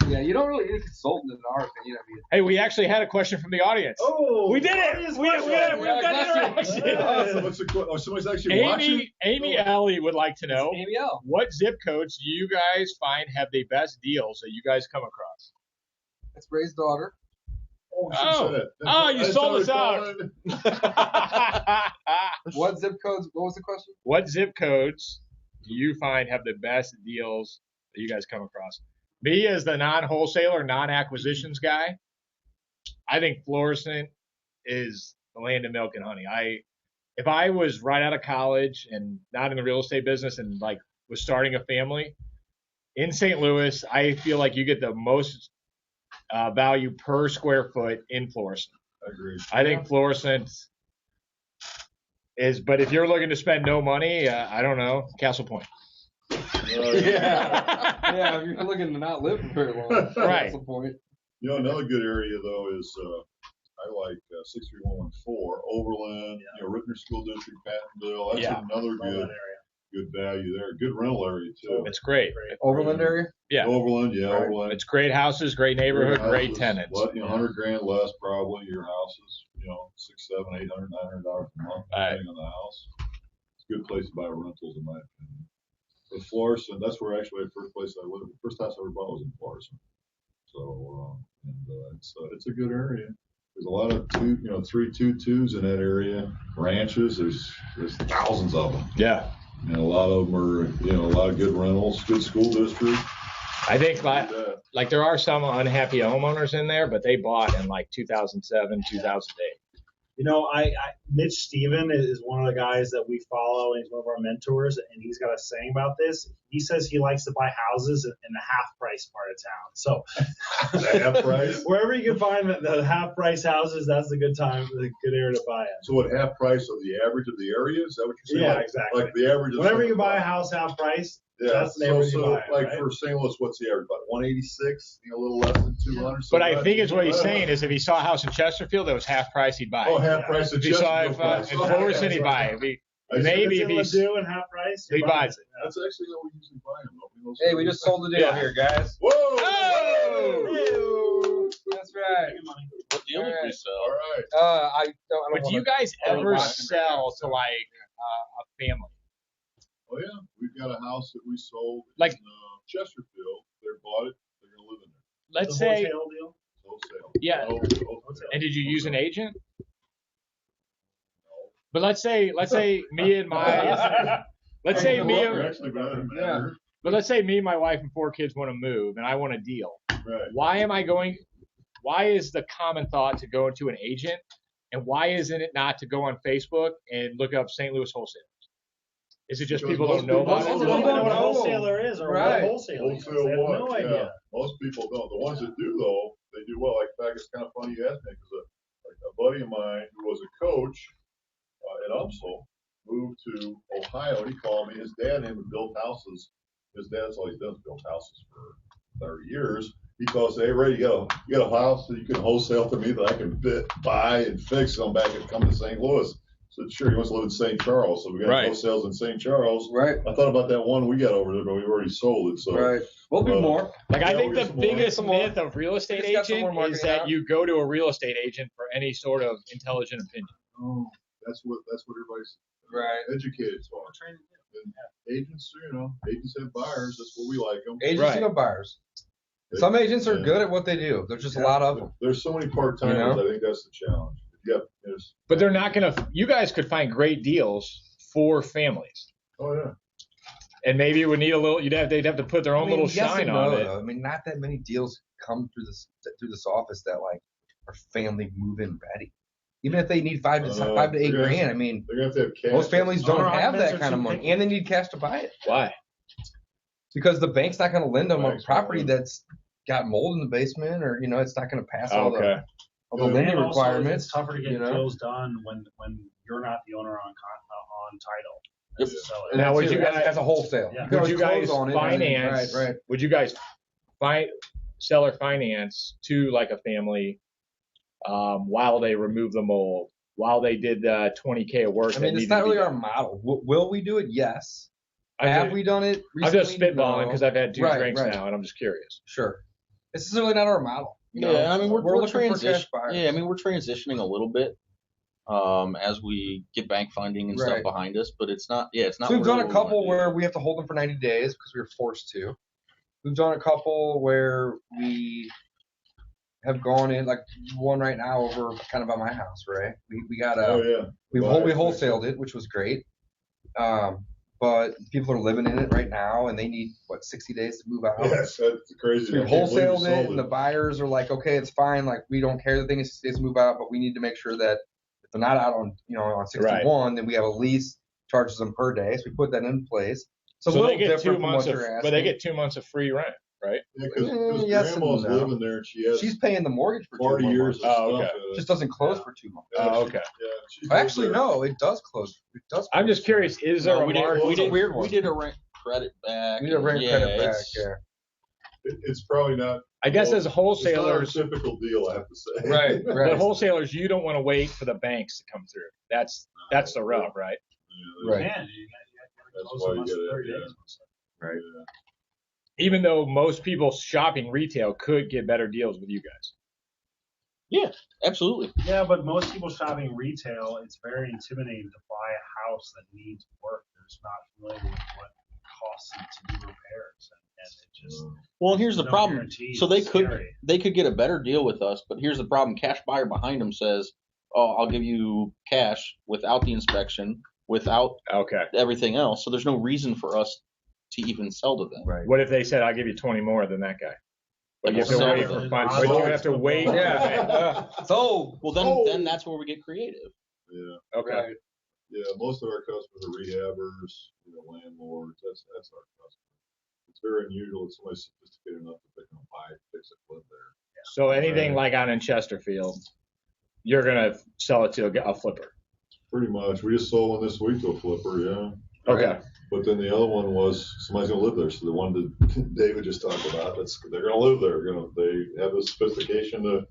S5: Yeah, you don't really need a consultant in our opinion. I mean,
S2: hey, we actually had a question from the audience.
S4: Oh,
S2: We did it! We got interaction.
S7: What's the qu- oh, somebody's actually watching?
S2: Amy Ellie would like to know,
S5: Amy L.
S2: what zip codes do you guys find have the best deals that you guys come across?
S5: That's Ray's daughter.
S7: Oh, she
S2: Oh.
S7: said it.
S2: Oh, you
S7: That's
S2: sold us
S7: already
S2: out.
S5: What zip codes? What was the question?
S2: What zip codes do you find have the best deals that you guys come across? Me, as the non-wholesaler, non-acquisitions guy, I think Florissant is the land of milk and honey. If I was right out of college and not in the real estate business and like was starting a family in St. Louis, I feel like you get the most value per square foot in Florissant.
S7: I agree.
S2: I think Florissant is, but if you're looking to spend no money, I don't know, Castle Point.
S5: Yeah, if you're looking to not live for very long.
S2: Right.
S5: That's the point.
S7: You know, another good area though is I like 63114 Overland.
S4: Yeah.
S7: You know, Rittner School District, Pattonville. That's
S2: Yeah.
S7: another
S4: All that area.
S7: good value there. Good rental area too.
S2: It's great.
S5: Overland area?
S2: Yeah.
S7: Overland, yeah,
S5: Right.
S7: Overland.
S2: It's great houses, great neighborhood, great
S7: houses.
S2: tenants.
S7: What, you know, $100,000 less probably. Your house is, you know, $600, $700, $800, $900 a month,
S2: Right.
S7: depending on the house. It's a good place to buy rentals, in my opinion. But Florissant, that's where actually the first place I lived. The first house I ever bought was in Florissant. So, it's a good area. There's a lot of 322s in that area. Ranches, there's thousands of them.
S2: Yeah.
S7: And a lot of them are, you know, a lot of good rentals, good school district.
S2: I think like there are some unhappy homeowners in there, but they bought in like 2007, 2008.
S4: You know, Mitch Steven is one of the guys that we follow, and he's one of our mentors, and he's got a saying about this. He says he likes to buy houses in the half price part of town. So
S7: The half price?
S4: wherever you can find the half price houses, that's a good time, a good area to buy it.
S7: So what, half price of the average of the area? Is that what you're saying?
S4: Yeah,
S7: Like-
S4: exactly.
S7: Like the average of
S4: Whenever you buy a house half price, that's the neighborhood you buy,
S7: like
S4: right?
S7: for St. Louis, what's the average? About 186, a little less than 200.
S2: But I think it's what he's saying is if he saw a house in Chesterfield that was half price, he'd buy it.
S7: Oh, half price of
S2: If he saw
S7: Chesterfield price.
S2: in Florissant, he'd buy it. If he-
S7: I see.
S2: Maybe
S4: If
S2: if
S4: it's
S2: he's
S4: in Ladue and half price,
S2: he
S4: you
S2: buys it.
S7: That's actually how we usually buy them.
S5: Hey, we just sold the deal
S2: Yeah.
S5: here, guys.
S7: Whoa!
S2: Oh!
S5: That's right.
S3: What deal did we
S7: All
S3: sell?
S7: right.
S5: I don't
S2: But do you guys ever sell to like a family?
S7: Oh yeah, we've got a house that we sold
S2: Like-
S7: in Chesterfield. They bought it. They're gonna live in there.
S2: Let's
S4: The
S2: say,
S4: wholesale deal?
S7: Wholesale.
S2: Yeah.
S7: Wholesale.
S2: and did you use an agent? But let's say me and my, let's say me,
S7: Actually, doesn't matter.
S2: but let's say me, my wife, and 4 kids want to move, and I want a deal.
S7: Right.
S2: Why is the common thought to go into an agent, and why isn't it not to go on Facebook and look up St. Louis wholesalers? Is it just
S7: Because
S2: people don't
S7: most
S2: know
S7: people
S2: about
S4: Most
S2: it?
S4: people don't know what a
S5: know.
S4: wholesaler is or
S5: Right.
S4: what wholesale is.
S7: Wholesale
S4: They have
S7: what?
S4: no
S7: Yeah.
S4: idea.
S7: Most people don't. The ones that do though, they do well. Like in fact, it's kind of funny you asked me because a buddy of mine who was a coach at UMSL moved to Ohio. He called me. His dad and him had built houses. His dad's all he's done is built houses for 30 years. He calls, hey Ray, you got a house that you can wholesale to me that I can buy and fix, come back and come to St. Louis. I said, sure. He wants to live in St. Charles, so we got
S2: Right.
S7: wholesales in St. Charles.
S5: Right.
S7: I thought about that one we got over there, but we've already sold it. So
S5: Right. We'll do more.
S2: Like I
S7: Yeah,
S2: think
S7: we
S2: the
S7: got some more.
S2: biggest
S5: Some more.
S2: myth of real estate
S5: We just got some more
S2: agent
S5: marketing
S2: is that
S5: out.
S2: you go to a real estate agent for any sort of intelligent opinion.
S7: Oh, that's what everybody's
S5: Right.
S7: educated for. And agents, agents have buyers. That's what we like them.
S5: Agents
S2: Right.
S5: and buyers. Some agents are good at what they do. There's just a lot of them.
S7: There's so many part timers.
S5: You know?
S7: I think that's the challenge. Yep. There's.
S2: But they're not going to, you guys could find great deals for families.
S7: Oh yeah.
S2: And maybe it would need they'd have to put their own little
S5: yes
S2: shine
S5: and
S2: on
S5: no,
S2: it.
S5: though. I mean, not that many deals come through this office that like are family move-in ready. Even if they need 5 to 8 grand, I mean,
S7: They're gonna have to have cash.
S5: most families don't
S4: Our
S5: have
S4: arguments
S5: that
S4: are
S5: kind of
S4: too
S5: money,
S4: picky.
S5: and they need cash to buy it.
S2: Why?
S5: because the bank's not going to lend them a
S7: Bank's
S5: property
S7: not.
S5: that's got mold in the basement, or it's not going to pass all
S2: Okay.
S5: the
S7: Yeah.
S5: lending
S4: And also,
S5: requirements.
S4: It's tougher to get
S5: you know?
S4: deals done when you're not the owner on title.
S3: Yep.
S4: So
S5: And
S2: Now,
S5: that's
S2: would
S5: it,
S2: you
S5: as-
S2: guys-
S5: as a wholesale?
S4: Yeah.
S5: You can
S2: Would you
S5: always
S2: guys
S5: close on it,
S2: finance?
S5: Right.
S2: Would you guys seller finance to like a family while they remove the mold, while they did the 20K of work?
S5: I mean, it's not really our model. Will we do it? Yes. Have we done it
S2: I'm
S5: recently?
S2: just spitballing
S5: No.
S2: because I've had two
S5: Right,
S2: drinks
S5: right.
S2: now, and I'm just curious.
S5: Sure. It's really not our model.
S3: Yeah, I mean, we're
S5: looking for cash
S3: transition.
S5: buyers.
S3: Yeah, I mean, we're transitioning a little bit as we get bank funding and stuff
S5: Right.
S3: behind us, but it's not. Yeah, it's not.
S5: So we've
S3: really
S5: done a
S3: what we wanna
S5: couple
S3: do.
S5: where we have to hold them for 90 days because we were forced to. We've done a couple where we have gone in, like one right now over kind of by my house, right? We got a
S7: Oh, yeah.
S5: we
S7: Buy it.
S5: wholesaled it, which was great. But people are living in it right now, and they need 60 days to move out.
S7: Yes, that's crazy.
S5: So we
S7: I can't believe you
S5: wholesaled it,
S7: sold
S5: and the buyers are like, okay, it's fine. Like, we don't care that they need 60 days to move out, but we need to make sure that if they're not out on 61, then we have a lease charges them per day. So we put that in place. So a
S2: So
S5: little
S2: they get
S5: different
S2: 2
S5: from
S2: months
S5: what
S2: of,
S5: you're
S2: but they
S5: asking.
S2: get 2 months of free rent, right?
S7: Yeah, because
S5: Yes and
S7: grandma's
S5: no.
S7: living there and she has
S5: She's paying the mortgage for
S7: 40
S5: 2 more
S7: years of
S5: months.
S2: Oh,
S7: stuff
S2: okay.
S7: in it.
S5: Just doesn't close for 2 months.
S7: Yeah,
S2: Oh,
S7: she-
S2: okay.
S7: Yeah, she lives
S5: Actually,
S7: there.
S5: no, it does close. It does.
S2: I'm
S5: close.
S2: just curious. Is there
S3: No,
S2: a market?
S5: It's a weird one.
S3: We did a rent credit back.
S5: We need a rent credit back.
S3: it's-
S5: Yeah.
S7: It's probably not.
S2: I guess as
S7: It's not a
S2: wholesalers,
S7: typical deal, I have to say.
S5: Right.
S2: but wholesalers, you don't want to wait for the banks to come through. That's the rub, right?
S7: Yeah,
S5: Right.
S4: Man, you gotta
S7: That's
S4: close
S7: why
S4: them
S7: you
S4: once
S7: get
S4: in
S7: it,
S4: 30
S7: yeah.
S4: days.
S5: Right.
S7: yeah.
S2: Even though most people shopping retail could get better deals with you guys.
S3: Absolutely.
S4: Yeah, but most people shopping retail, it's very intimidating to buy a house that needs work. They're just not familiar with what it costs them to do repairs, and it just
S3: Well, here's the
S4: no
S3: problem.
S4: guarantees.
S3: So they
S4: It's
S3: could
S4: scary.
S3: get a better deal with us, but here's the problem. Cash buyer behind them says, "Oh, I'll give you cash without the inspection, without
S2: Okay.
S3: everything else." So there's no reason for us to even sell to them.
S5: Right.
S2: What if they said, "I'll give you 20 more than that guy"? But you have to
S3: Sell
S2: wait
S3: it.
S2: for but you have to wait.
S5: Yeah. So.
S3: Well, then that's where we get creative.
S7: Yeah,
S2: Okay.
S5: Right.
S7: yeah. Most of our customers are rehabbers, landlords. That's our customer. It's very unusual that somebody's sophisticated enough that they can buy it, fix it, live there.
S2: So anything like on in Chesterfield, you're gonna sell it to a flipper.
S7: Pretty much. We just sold one this week to a flipper, yeah.
S2: Okay.
S7: But then the other one was somebody's gonna live there. So the one that David just talked about, they're gonna live there. They have the sophistication to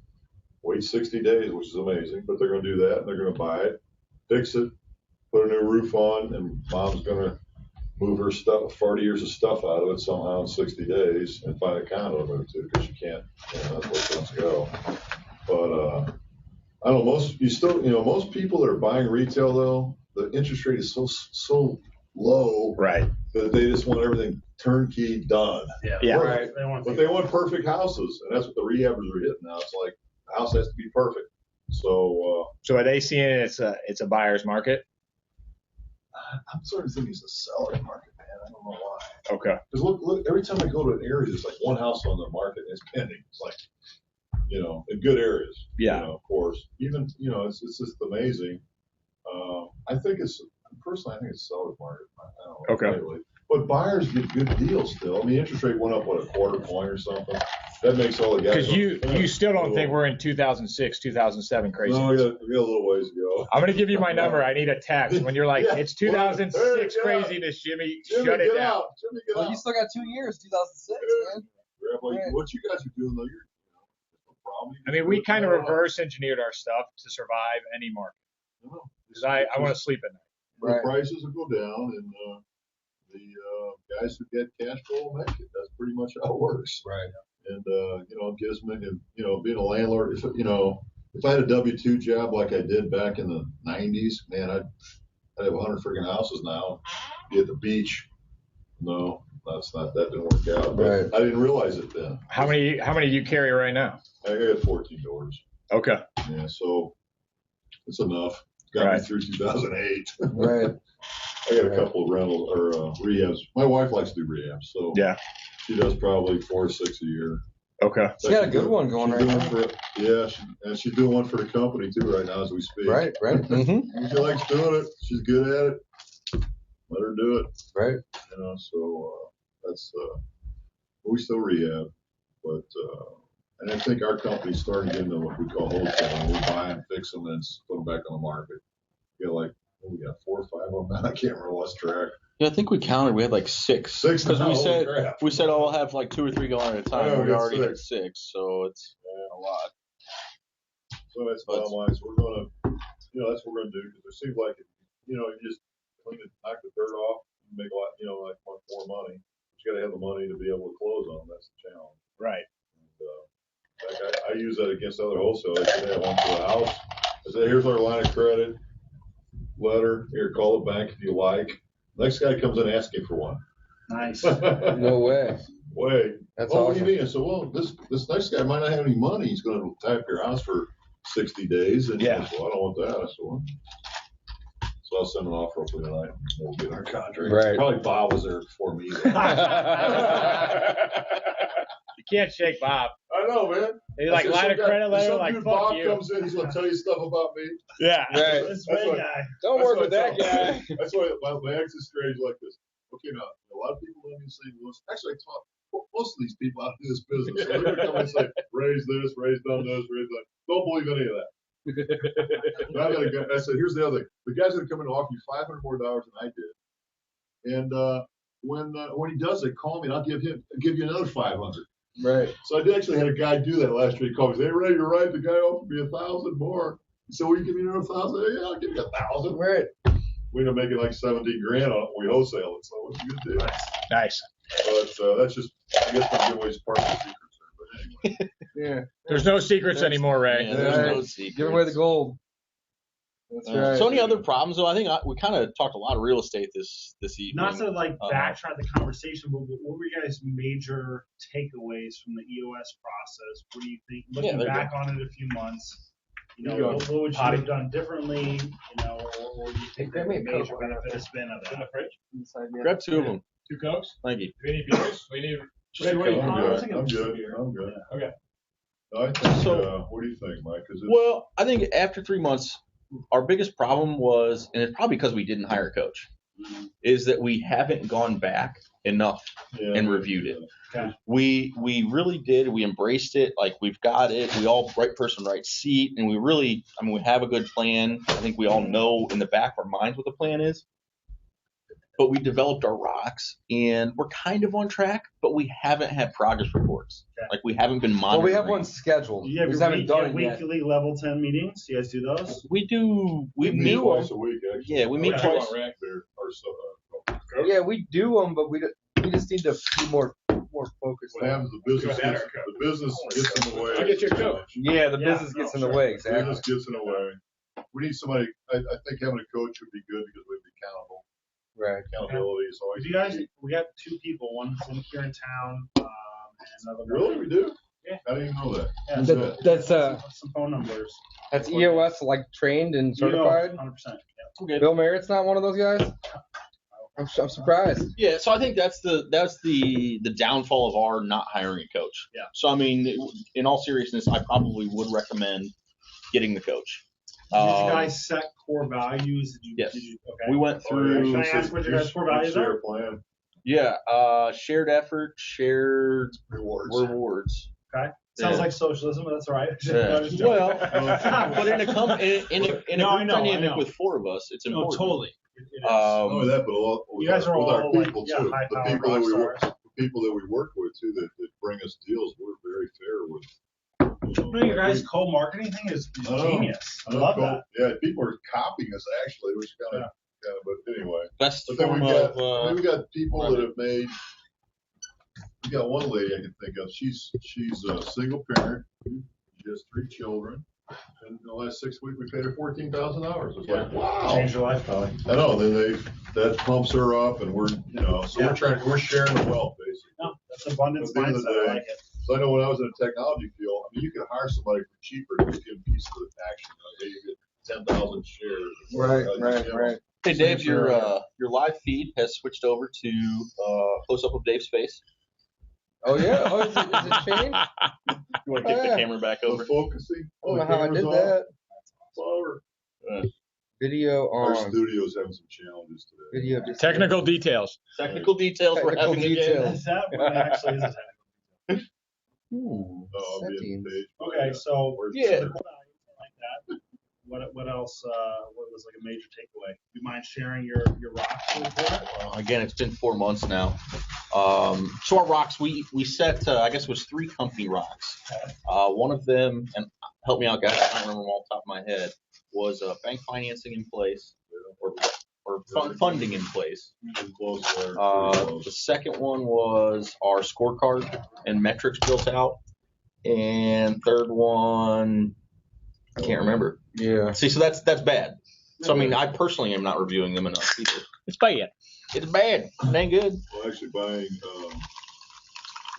S7: wait 60 days, which is amazing. But they're gonna do that, and they're gonna buy it, fix it, put a new roof on, and mom's gonna move her stuff, 40 years of stuff out of it somehow in 60 days, and find a condo to move to because you can't. That's where things go. But I don't know. Most people that are buying retail though, the interest rate is so low
S2: Right.
S7: that they just want everything turnkey done.
S2: Yeah.
S5: Right.
S4: They want
S7: But they want perfect houses, and that's what the rehabbers are hitting now. It's like the house has to be perfect. So
S2: So are they seeing it's a buyer's market?
S7: I'm sort of thinking it's a seller's market, man. I don't know why.
S2: Okay.
S7: Because look, every time I go to an area, there's like one house on the market and it's pending. It's like, in good areas.
S2: Yeah.
S7: Of course. Even, it's just amazing. I think personally, I think it's a seller's market. I don't know.
S2: Okay.
S7: Lately. But buyers get good deals still. I mean, interest rate went up, a quarter point or something. That makes all the guys.
S2: Because you still don't think we're in 2006, 2007 crazy.
S7: No, we got a little ways to go.
S2: I'm gonna give you my number. I need a text when you're like,
S7: Yeah.
S2: it's 2006
S7: Yeah.
S2: craziness, Jimmy.
S7: Jimmy,
S2: Shut it
S7: get
S2: down.
S7: out. Jimmy, get
S5: Well,
S7: out.
S5: you still got 2 years, 2006, man.
S7: Like,
S5: Right.
S7: what you guys are doing, though, no problem.
S2: I mean, we kind of reverse engineered our stuff to survive any market. Because I want to sleep at night.
S7: The
S5: Right.
S7: prices will go down, and the guys who get cash flow will make it. That's pretty much how it works.
S5: Right.
S7: And it gives me, being a landlord. If I had a W-2 job like I did back in the '90s, man, I'd have 100 freaking houses now. Be at the beach. No, that didn't work out. But
S5: Right.
S7: I didn't realize it then.
S2: How many do you carry right now?
S7: I got 14 doors.
S2: Okay.
S7: Yeah, so it's enough. Got
S2: Right.
S7: me through 2008.
S5: Right.
S7: I got a couple of rental or rehabs. My wife likes to do rehabs, so
S2: Yeah.
S7: she does probably 4 or 6 a year.
S2: Okay.
S5: She got a good one going
S7: She's
S5: right
S7: doing
S5: now.
S7: and she's doing one for the company too right now as we speak.
S5: Right. Mm-hmm.
S7: She likes doing it. She's good at it. Let her do it.
S5: Right.
S7: So That's we still rehab, but and I think our company's starting to get into what we call wholesale. We buy them, fix them, and put them back on the market. We got we got 4 or 5 of them. I can't remember what's track.
S3: Yeah, I think we counted. We had like 6. Because we said I'll have like 2 or 3 going at a time.
S7: Yeah,
S3: we already
S7: 6.
S3: had 6, so it's a lot.
S7: So that's bottom line. So we're gonna, that's what we're gonna do because it seems like, you just clean it, knock the dirt off, and make a lot, like more money. But you gotta have the money to be able to close on them. That's the challenge.
S2: Right.
S7: And, I use that against other wholesalers. Today I went to the house. I said, here's our line of credit letter. Here, call the bank if you like. Next guy comes in asking for one.
S4: Nice.
S5: No way.
S7: That's
S5: awesome.
S7: What do you mean? I said, well, this next guy might not have any money. He's going to tap your house for 60 days. And
S2: yeah.
S7: He goes, well, I don't want that. I said, well. So I'll send an offer hopefully tonight. And we'll get our contract.
S5: Right.
S7: Probably Bob was there before me.
S2: You can't shake Bob.
S7: I know, man.
S2: He's like line of credit letter, like
S7: dude,
S2: fuck
S7: Bob
S2: you.
S7: comes in, he's going to tell you stuff about me.
S2: Yeah.
S5: Right.
S4: This
S7: That's
S4: way
S7: what-
S4: guy.
S5: Don't
S7: That's
S5: work
S7: what
S5: with
S7: I
S5: that
S7: tell
S5: guy.
S7: That's why my ex is strange like this. Okay, now, a lot of people live in St. Louis. Actually, I talk most of these people out in this business. So they're going to come and say, raise this, raise done this, raise that. Don't believe any of that. I said, here's the other thing. The guy's going to come in and offer you $500 more than I did. And when he does it, call me and I'll give you another 500.
S5: Right.
S7: So I actually had a guy do that last year. He called me. Hey, Ray, you're right. The guy offered me 1,000 more. He said, will you give me another 1,000? Yeah, I'll give you 1,000.
S5: Right.
S7: We end up making like 17 grand on it. We wholesale it. So what's a good deal?
S2: Nice.
S7: But that's just, I guess my giveaway's part of the secret. But anyway.
S5: Yeah.
S2: There's no secrets anymore, Ray.
S3: Yeah, there's
S5: Right.
S3: no secrets.
S5: Give away the gold. That's right.
S3: So any other problems though? I think we kind of talked a lot of real estate this evening.
S4: Not to backtrack the conversation, but what were your guys' major takeaways from the EOS process? What do you think? Looking back on it a few months, what would you have done differently? Or do you think that the major benefit has been of that?
S3: Grab 2 of them.
S2: 2 Cokes?
S3: Thank you.
S2: Do we need beers? We need.
S7: I'm good.
S4: I'm
S7: I'm good.
S2: Okay.
S7: I think, what do you think, Mike?
S3: Well, I think after 3 months, our biggest problem was, and it's probably because we didn't hire a coach, is that we haven't gone back enough and reviewed it.
S4: Okay.
S3: We really did. We embraced it. Like we've got it. We all right person, right seat, and we really, we have a good plan. I think we all know in the back of our minds what the plan is. But we developed our rocks, and we're kind of on track, but we haven't had progress reports.
S4: Okay.
S3: Like we haven't been monitoring.
S5: Well, we have one scheduled.
S4: You have
S5: we
S4: your
S5: haven't done it yet.
S4: weekly level 10 meetings. You guys do those?
S3: We do. We
S7: meet
S3: meet
S7: twice a week, actually.
S3: Yeah, we meet twice.
S5: Yeah, we do them, but we just need to be more focused.
S7: What happens? The business gets in the way.
S2: I'll get you a Coke.
S5: Yeah, the business gets in the way. Exactly.
S7: Business gets in the way. We need somebody. I think having a coach would be good because we'd be accountable.
S5: Right.
S7: Accountability is always.
S4: You guys, we got 2 people. One's in here in town, and another.
S7: Really, we do?
S4: Yeah.
S7: I didn't even know that.
S4: Yeah,
S7: Who's
S4: so
S7: that?
S5: That's
S4: some phone numbers.
S5: that's EOS like trained and certified.
S4: 100%.
S3: Okay.
S5: Bill Merritt's not one of those guys. I'm surprised.
S3: Yeah, so I think that's the downfall of our not hiring a coach.
S4: Yeah.
S3: So I mean, in all seriousness, I probably would recommend getting the coach.
S4: Did you guys set core values?
S3: Yes.
S4: Okay.
S3: We went through.
S4: Can I ask what your guys' core values are?
S7: Plan.
S3: Yeah, shared effort, shared rewards.
S4: Okay. Sounds like socialism, but that's all right.
S3: Yeah. Well, but in a
S4: No, I
S3: group
S4: know,
S3: dynamic with 4 of us, it's important.
S4: Totally. It is.
S7: Not only that, but
S4: You guys are
S7: with our
S4: all,
S7: people
S4: like,
S7: too.
S4: high
S7: The
S4: power
S7: people that we
S4: rock
S7: work,
S4: stars.
S7: the people that we work with too, that bring us deals, we're very fair with.
S4: Your guys' co-marketing thing is genius. I love that.
S7: Yeah, people are copying us actually, which kind of, but anyway.
S3: Best
S7: But then
S3: form
S7: we got people that have made. We got one lady I can think of. She's a single parent. She has 3 children. And in the last 6 weeks, we paid her $14,000. It's like, wow.
S4: Change your life, probably.
S7: I know. Then that pumps her up, and we're we're sharing the wealth basically.
S4: No, that's abundance
S7: At the end of
S4: mindset.
S7: the
S4: I
S7: day,
S4: like it.
S7: So I know when I was in the technology field, you could hire somebody for cheaper to just give them a piece of the action. Hey, you get 10,000 shares.
S5: Right.
S3: Hey Dave, your live feed has switched over to close up of Dave's face.
S5: Oh yeah. Oh, is it changed?
S3: You want to kick the camera back over?
S7: Focusing.
S5: I don't know how I did that.
S7: Flower.
S5: Video
S7: Our
S5: on.
S7: studio's having some challenges today.
S5: Video.
S2: Technical details.
S3: Technical details we're
S5: Technical
S3: having again.
S5: details.
S4: That one actually is a technical.
S5: Ooh,
S7: I'll be in
S5: settings.
S7: the page.
S4: Okay, so
S3: Yeah.
S4: like that. What else? What was like a major takeaway? You mind sharing your rocks with it?
S3: Again, it's been 4 months now. So our rocks, we set, I guess it was 3 company rocks. One of them, and help me out, guys, I don't remember them all off the top of my head, was bank financing in place or funding in place.
S7: Pretty close there. Pretty
S3: The
S7: close.
S3: second one was our scorecard and metrics built out. And third one, I can't remember.
S5: Yeah.
S3: See, so that's bad. So I mean, I personally am not reviewing them enough either.
S2: It's bad.
S3: It's bad. It ain't good.
S7: Well, actually buying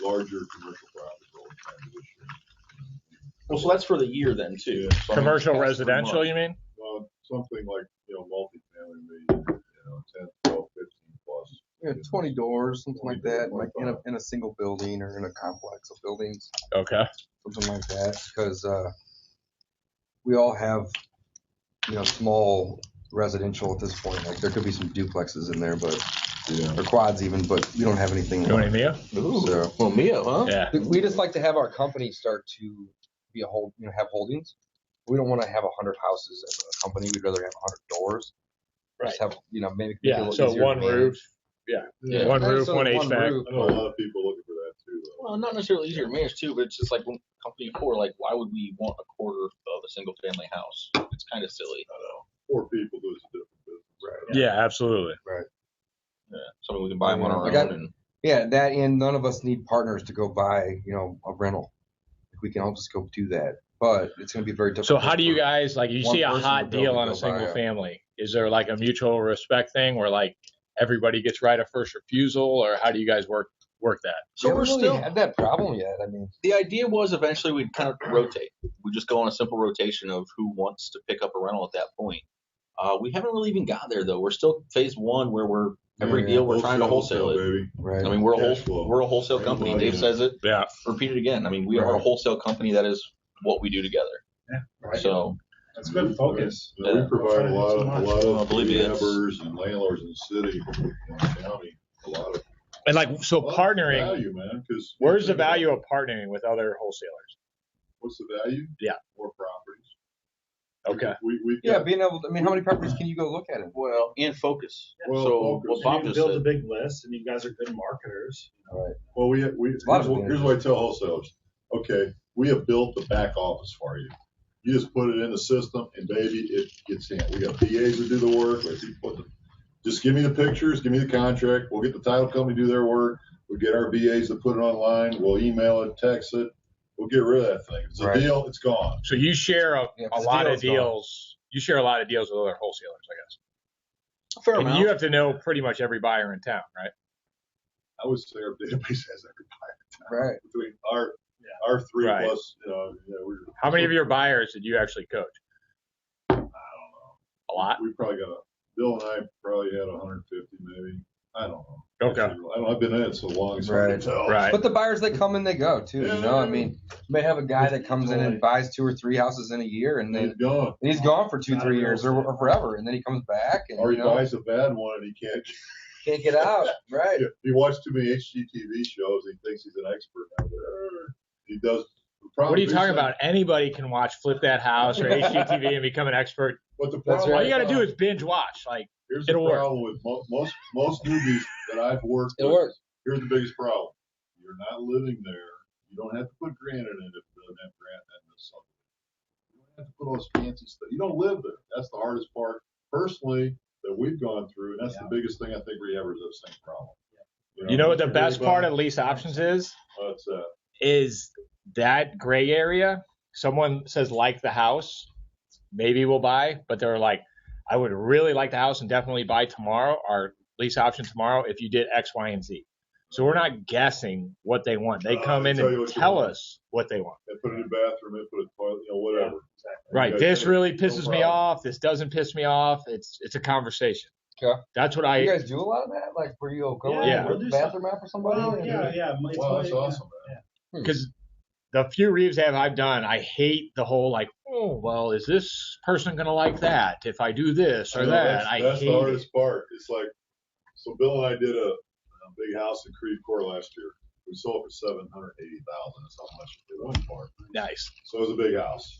S7: larger commercial properties all the time this year.
S3: Well, so that's for the year then too. So, I mean,
S2: Commercial
S3: past 3
S2: residential,
S3: months.
S2: you mean?
S7: Well, something like, multifamily, maybe, 10, 12, 15 plus.
S5: Yeah, 20 doors, something like that, like in a single building or in a complex of buildings,
S2: Okay.
S5: something like that. Because we all have, small residential at this point. Like there could be some duplexes in there, but
S7: Yeah.
S5: or quads even, but we don't have anything.
S2: You want any Mia?
S3: Ooh,
S5: So-
S3: well, Mio, huh?
S2: Yeah.
S5: We just like to have our company start to be have holdings. We don't want to have 100 houses as a company. We'd rather have 100 doors. Just have, maybe make it a
S2: Yeah.
S5: little
S2: So
S5: easier to
S2: one
S5: manage.
S2: roof. Yeah.
S3: Yeah.
S2: One
S5: Not
S2: roof,
S5: necessarily
S2: one HVAC.
S5: roof,
S7: I know a
S5: but-
S7: lot of people looking for that too, though.
S3: Well, not necessarily easier to manage too, but it's just like when company core, like why would we want a quarter of a single family house? It's kind of silly.
S7: I know. 4 people do a different business.
S5: Right.
S2: Yeah, absolutely.
S3: Yeah. So we can buy them on our
S5: I got-
S3: own. And
S5: Yeah, that and none of us need partners to go buy, a rental. We can all just go do that, but it's going to be very difficult.
S2: So how do you guys, like, you
S5: one
S2: see a
S5: person
S2: hot
S5: to build
S2: deal
S5: it,
S2: on a
S5: go buy
S2: single
S5: it.
S2: family? Is there like a mutual respect thing where like everybody gets right of first refusal, or how do you guys work that?
S3: so
S5: We
S3: we're
S5: haven't
S3: still.
S5: really had that problem yet. I mean,
S3: The idea was eventually we'd kind of rotate. We just go on a simple rotation of who wants to pick up a rental at that point. We haven't really even got there though. We're still phase 1 where we're every
S5: Yeah,
S3: deal we're trying to wholesale it.
S7: baby.
S5: right?
S3: I mean, we're
S7: Cash flow.
S3: a wholesale company.
S7: Everybody
S3: Dave
S7: is.
S3: says it.
S2: Yeah.
S3: Repeat it again. I mean, we are a
S5: Right.
S3: wholesale company. That is what we do together.
S4: Right.
S3: So
S4: That's good focus.
S7: We provide a lot
S3: I
S7: of
S3: believe it's-
S7: rehabbers and landlords in the city and the county. A lot of
S2: And like, so partnering,
S7: value, man. Because
S2: where's the value of partnering with other wholesalers?
S7: What's the value?
S2: Yeah.
S7: More properties.
S2: Okay.
S7: We
S5: Yeah,
S7: got,
S5: being able to, how many properties can you go look at it?
S3: well, and focus.
S7: Well,
S3: so
S7: focus.
S3: what
S4: You
S3: Bob
S4: need to
S3: just
S4: build a
S3: said.
S4: big list, and you guys are good marketers.
S7: well, here's
S5: a lot of
S7: what I tell wholesalers. Okay, we have built the back office for you. You just put it in the system, and baby, it gets in. We got PAs that do the work. Just give me the pictures, give me the contract. We'll get the title company to do their work. We'll get our VAs to put it online. We'll email it, text it. We'll get rid of that thing. If it's a
S5: Right.
S7: deal, it's gone.
S2: So you share a
S5: Yeah, 'cause
S2: lot of
S5: deals don't.
S2: deals. You share a lot of deals with other wholesalers, I guess.
S3: Fair
S2: And
S3: amount.
S2: you have to know pretty much every buyer in town, right?
S7: I would say our database has everybody
S5: Right.
S7: between our 3
S2: Right.
S7: plus.
S2: How many of your buyers did you actually coach?
S7: I don't know.
S2: A lot.
S7: We probably Bill and I probably had 150 maybe. I don't know.
S2: Okay.
S7: I've been in it so long, it's hard to tell.
S2: Right.
S5: But the buyers that come and they go too.
S7: Yeah.
S5: I mean, you may have a guy that comes in and buys 2 or 3 houses in a year, and then
S7: He's gone.
S5: he's gone for 2, 3 years or forever, and then he comes back and
S7: Or he buys a bad one and he can't.
S5: can't get out. Right.
S7: He watched too many HGTV shows. He thinks he's an expert. He does.
S2: What are you talking about? Anybody can watch Flip That House or HGTV and become an expert.
S7: But the
S5: That's
S7: problem,
S2: All you got to do is binge watch. Like,
S7: here's the
S2: it'll work.
S7: problem with most newbies that I've worked
S5: It'll
S7: with.
S5: work.
S7: Here's the biggest problem. You're not living there. You don't have to put granite in it if it doesn't have granite in the subdivision. You don't have to put all this fancy stuff. You don't live there. That's the hardest part, personally, that we've gone through, and that's the biggest thing I think rehabbers have the same problem.
S2: You know what the best part of lease options is?
S7: What's that?
S2: Is that gray area. Someone says like the house, maybe we'll buy, but they're like, I would really like the house and definitely buy tomorrow or lease option tomorrow if you did X, Y, and Z. So we're not guessing what they want. They come in
S7: tell you
S2: and
S7: what you
S2: tell
S7: want.
S2: us what they want.
S7: They put it in the bathroom, they put a toilet, whatever.
S2: Right.
S7: Okay,
S2: This
S7: so
S2: really
S7: no
S2: pisses me
S7: problem.
S2: off. This doesn't piss me off. It's a conversation.
S5: Okay.
S2: That's what
S5: You
S2: I.
S5: guys do a lot of that, like where you go in
S2: Yeah,
S5: and
S4: we'll
S5: rip
S4: do
S5: the bathroom out for somebody.
S4: Well,
S5: and-
S4: yeah. It's
S7: Wow, that's
S4: yeah.
S7: awesome, man.
S2: Because the few reeves I've done, I hate the whole like, oh, well, is this person going to like that if I do this or
S7: I know,
S2: that?
S7: That's
S2: hate
S7: the
S2: it.
S7: hardest part. It's like, so Bill and I did a big house in Creve Coeur last year. We sold for $780,000. That's how much it went for.
S2: Nice.
S7: So it was a big house.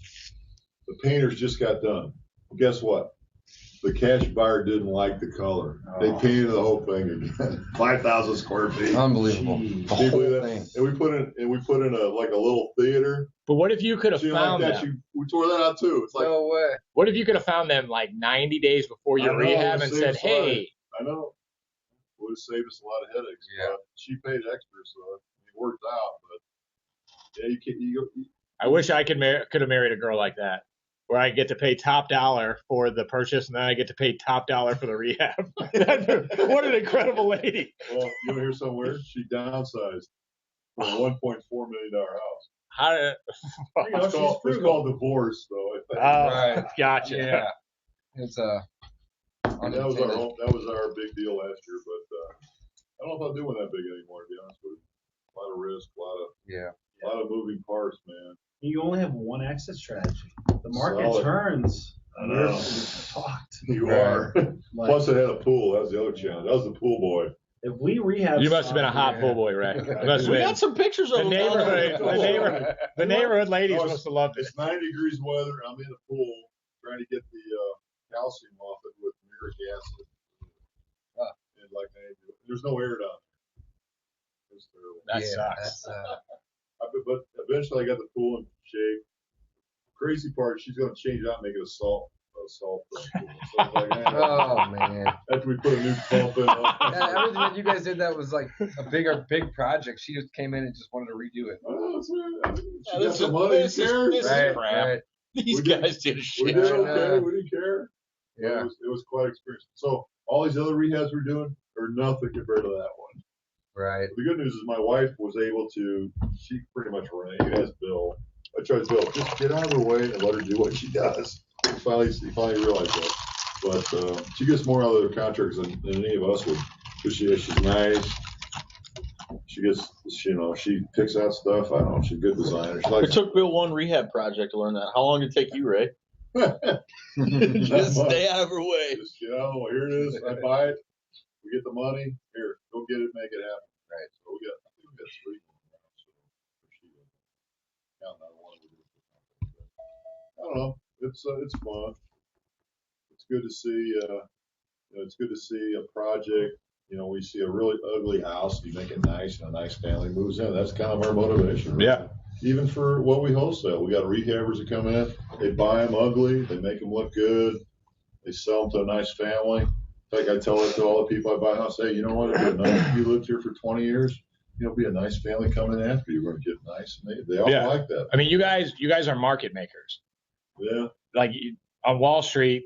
S7: The painters just got done. Well, guess what? The cash buyer didn't like the color. They painted the whole thing again. 5,000 square feet.
S5: Unbelievable.
S7: Can you believe that? And we put in a little theater.
S2: But what if you could have
S7: She didn't
S2: found
S7: like that.
S2: them?
S7: We tore that out too. It's like,
S5: No way.
S2: What if you could have found them like 90 days before your
S7: I know,
S2: rehab and
S7: it
S2: said,
S7: saves a lot of-
S2: hey,
S7: I know. Would have saved us a lot of headaches.
S5: Yeah.
S7: But she paid extra, so it worked out. But yeah, you
S2: I wish I could have married a girl like that, where I get to pay top dollar for the purchase and then I get to pay top dollar for the rehab. What an incredible lady.
S7: well, you want to hear something weird? She downsized for a $1.4 million house.
S2: How did,
S7: It's called divorce, though. I think.
S5: Right.
S2: Gotcha.
S5: Yeah. It's
S7: That was our big deal last year, but I don't know if I'll do one that big anymore. To be honest with you, a lot of risk, a lot of moving parts, man.
S4: You only have one exit strategy. The market
S7: Solid.
S4: turns.
S7: I know.
S4: You're fucked.
S7: You
S5: Right.
S7: are.
S4: Like,
S7: Plus, it had a pool. That was the other challenge. That was the pool boy.
S4: if we rehab,
S2: You must have been a hot
S5: Yeah.
S2: pool boy, Ray. You must have
S3: We
S2: been.
S3: got some pictures of
S2: The
S3: them down there.
S2: neighborhood, the neighborhood ladies
S7: No,
S2: must have loved it.
S7: It's 9 degrees weather. I'm in the pool trying to get the calcium off it with uric acid. And like there's no air down there. It's terrible.
S2: That
S5: Yeah,
S2: sucks.
S7: But eventually I got the pool in shape. Crazy part, she's going to change it out and make it a salt thing. So it's like, man,
S5: Oh man.
S7: after we put a new pump in.
S5: Everything that you guys did that was like a big project. She just came in and just wanted to redo it.
S7: Oh, that's right. She got
S3: This
S7: some
S3: is-
S7: money.
S3: this is-
S7: Who cares?
S3: this is
S5: Right,
S3: crap.
S5: right.
S3: These
S7: We did-
S3: guys did
S7: We
S3: shit.
S7: did
S5: Yeah.
S7: okay. We didn't care.
S5: Yeah.
S7: It was quite an experience. So all these other rehabs we're doing are nothing compared to that one.
S5: Right.
S7: The good news is my wife was able to, she pretty much ran it. As Bill. I tried to Bill, just get out of her way and let her do what she does. He finally realized that. But she gets more out of their contractors than any of us would. Because she's nice. She gets, she picks out stuff. I don't know. She's a good designer. She
S3: It
S7: likes
S3: took Bill one rehab project to learn that. How long did it take you, Ray?
S7: Not
S3: Just
S7: much.
S3: stay out of her way.
S7: Just, here it is. I buy it. We get the money. Here, go get it, make it happen.
S5: Right.
S7: So I think we got 3 now. So she counting on one. I don't know. It's fun. It's good to see. It's good to see a project. We see a really ugly house. You make it nice, and a nice family moves in. That's kind of our motivation. Right?
S2: Yeah.
S7: Even for what we wholesale, we got rehabbers that come in. They buy them ugly. They make them look good. They sell them to a nice family. In fact, I tell it to all the people I buy a house. Hey, you know what? If you lived here for 20 years, be a nice family coming in after you. You're going to get nice. And they all
S2: Yeah.
S7: like that.
S2: I mean, you guys are market makers.
S7: Yeah.
S2: Like on Wall Street,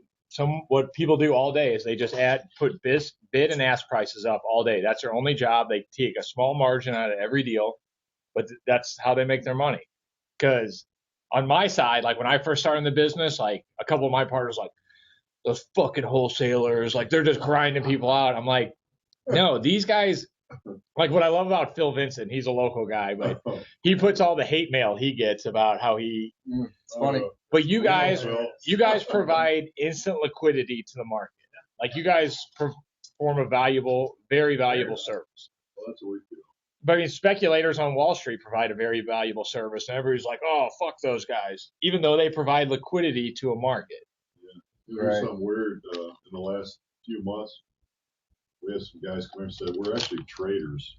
S2: what people do all day is they just put bid and ask prices up all day. That's their only job. They take a small margin out of every deal, but that's how they make their money. Because on my side, like when I first started in the business, like a couple of my partners, like those fucking wholesalers, like they're just grinding people out. I'm like, no, these guys. Like what I love about Phil Vincent, he's a local guy, but he puts all the hate mail he gets about how he.
S5: It's funny.
S2: But you guys
S7: Well,
S2: provide instant liquidity to the market. Like you guys perform a very valuable service.
S7: Well, that's what we do.
S2: But I mean, speculators on Wall Street provide a very valuable service, and everybody's like, "Oh, fuck those guys," even though they provide liquidity to a market.
S7: There's
S5: Right.
S7: something weird in the last few months. We had some guys come in and said, we're actually traders.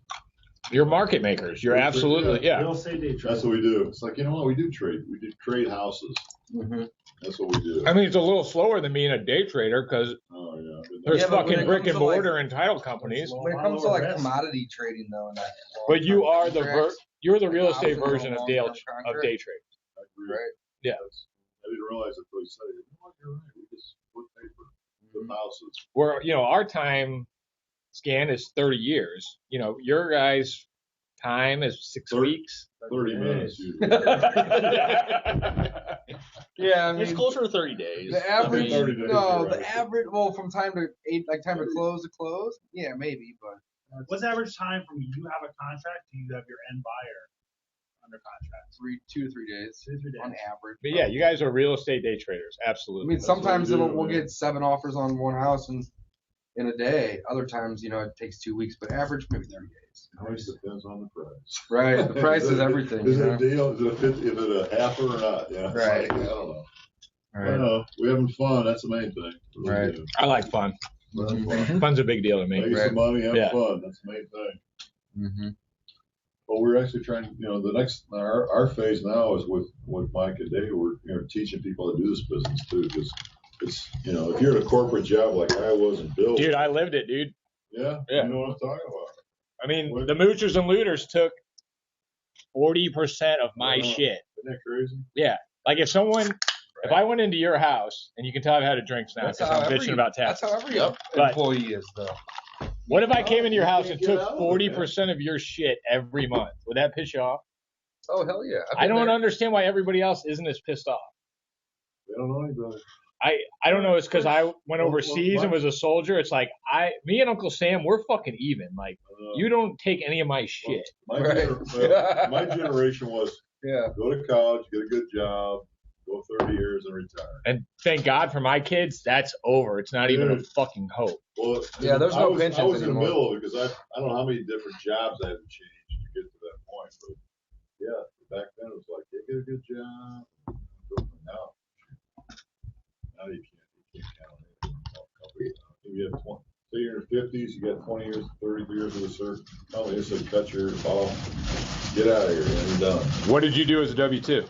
S2: You're market makers. You're absolutely, yeah.
S4: Real estate day
S7: That's what we do. It's like, you know what? We do trade. We do trade houses.
S5: Mm-hmm.
S7: That's what we do.
S2: I mean, it's a little slower than being a day trader because
S7: Oh, yeah.
S2: there's
S5: Yeah, but when
S2: fucking
S5: it
S2: brick
S5: comes
S2: and
S5: to, like-
S2: mortar and title companies.
S5: When it comes to like commodity trading though, not
S2: But you
S5: long-term
S2: are
S5: contracts,
S2: you're the real
S5: Like
S2: estate
S5: options on
S2: version of
S5: long-term
S2: day
S5: contracts.
S2: trading.
S7: I agree.
S5: right?
S2: Yeah.
S7: I didn't realize it until you said it. You know what? You're right. We just put paper. The houses.
S2: Where our time scan is 30 years. Your guys' time is 6 weeks.
S7: 30 minutes usually.
S5: Yeah, I mean,
S3: It's closer to 30 days.
S5: the average,
S7: 30 days,
S5: no,
S7: you're
S5: the
S7: right.
S5: average, well, from time to close to close, yeah, maybe, but
S4: What's the average time from you have a contract to you have your end buyer? I under contract?
S5: 2 to 3 days
S4: 2 to 3 days
S5: on average.
S2: But yeah, you guys are real estate day traders.
S5: I
S2: Absolutely.
S5: mean, sometimes
S7: what we do,
S5: we'll
S7: man.
S5: get 7 offers on one house in a day. Other times, it takes 2 weeks, but average maybe 30 days.
S7: Always depends on the price.
S5: Right, the price is everything.
S7: Is
S5: you
S7: it
S5: know?
S7: a deal? Is it a halfer or not? Yeah.
S5: Right.
S7: I don't know. I
S5: Right.
S7: don't know. We're having fun. That's the main thing.
S5: Right.
S2: I like fun.
S7: Fun.
S2: Fun's a big deal to me.
S7: Make some money, have
S2: Yeah.
S7: fun. That's the main thing.
S5: Mm-hmm.
S7: But we're actually trying, the next, our phase now is with Mike and Dave. We're, teaching people how to do this business too. Because it's, if you're in a corporate job like I was and Bill.
S2: Dude, I lived it, dude.
S7: Yeah.
S2: Yeah.
S7: You know what I'm talking about.
S2: I mean, the moochers and looters took 40% of my
S7: Yeah.
S2: shit.
S7: Isn't that crazy?
S2: Yeah. Like if I went into your house, and you can tell I've had a drink now because I'm bitching about
S5: That's
S2: taxes.
S5: how every
S2: But-
S5: employee is, though.
S2: What if I came into your
S7: You
S2: house
S7: can't
S2: and
S7: get
S2: took
S7: out of it,
S2: 40% of your shit every month? Would that piss you off?
S5: Oh, hell yeah.
S2: I don't understand why everybody else isn't as pissed off.
S7: They don't know any better.
S2: I don't know. It's because I went overseas
S7: well,
S2: and was a soldier. It's like me and Uncle Sam, we're fucking even. Like you don't take any of my shit.
S7: My,
S5: Right.
S7: my generation was
S5: Yeah.
S7: go to college, get a good job, go 30 years and retire.
S2: And thank God for my kids, that's over. It's not even a
S7: Dude.
S2: fucking hope.
S7: Well,
S5: Yeah, there's no
S7: I
S5: pensions
S7: was in the
S5: anymore.
S7: middle of it because I don't know how many different jobs I had to change to get to that point. But yeah, back then it was like, you get a good job, go from now. Now you can't count it. You have 20, say you're in your 50s, you got 20 years, 30 years with a certain company. They said cut yours off, get out of here, and you're done.
S2: What did you do as a W-2?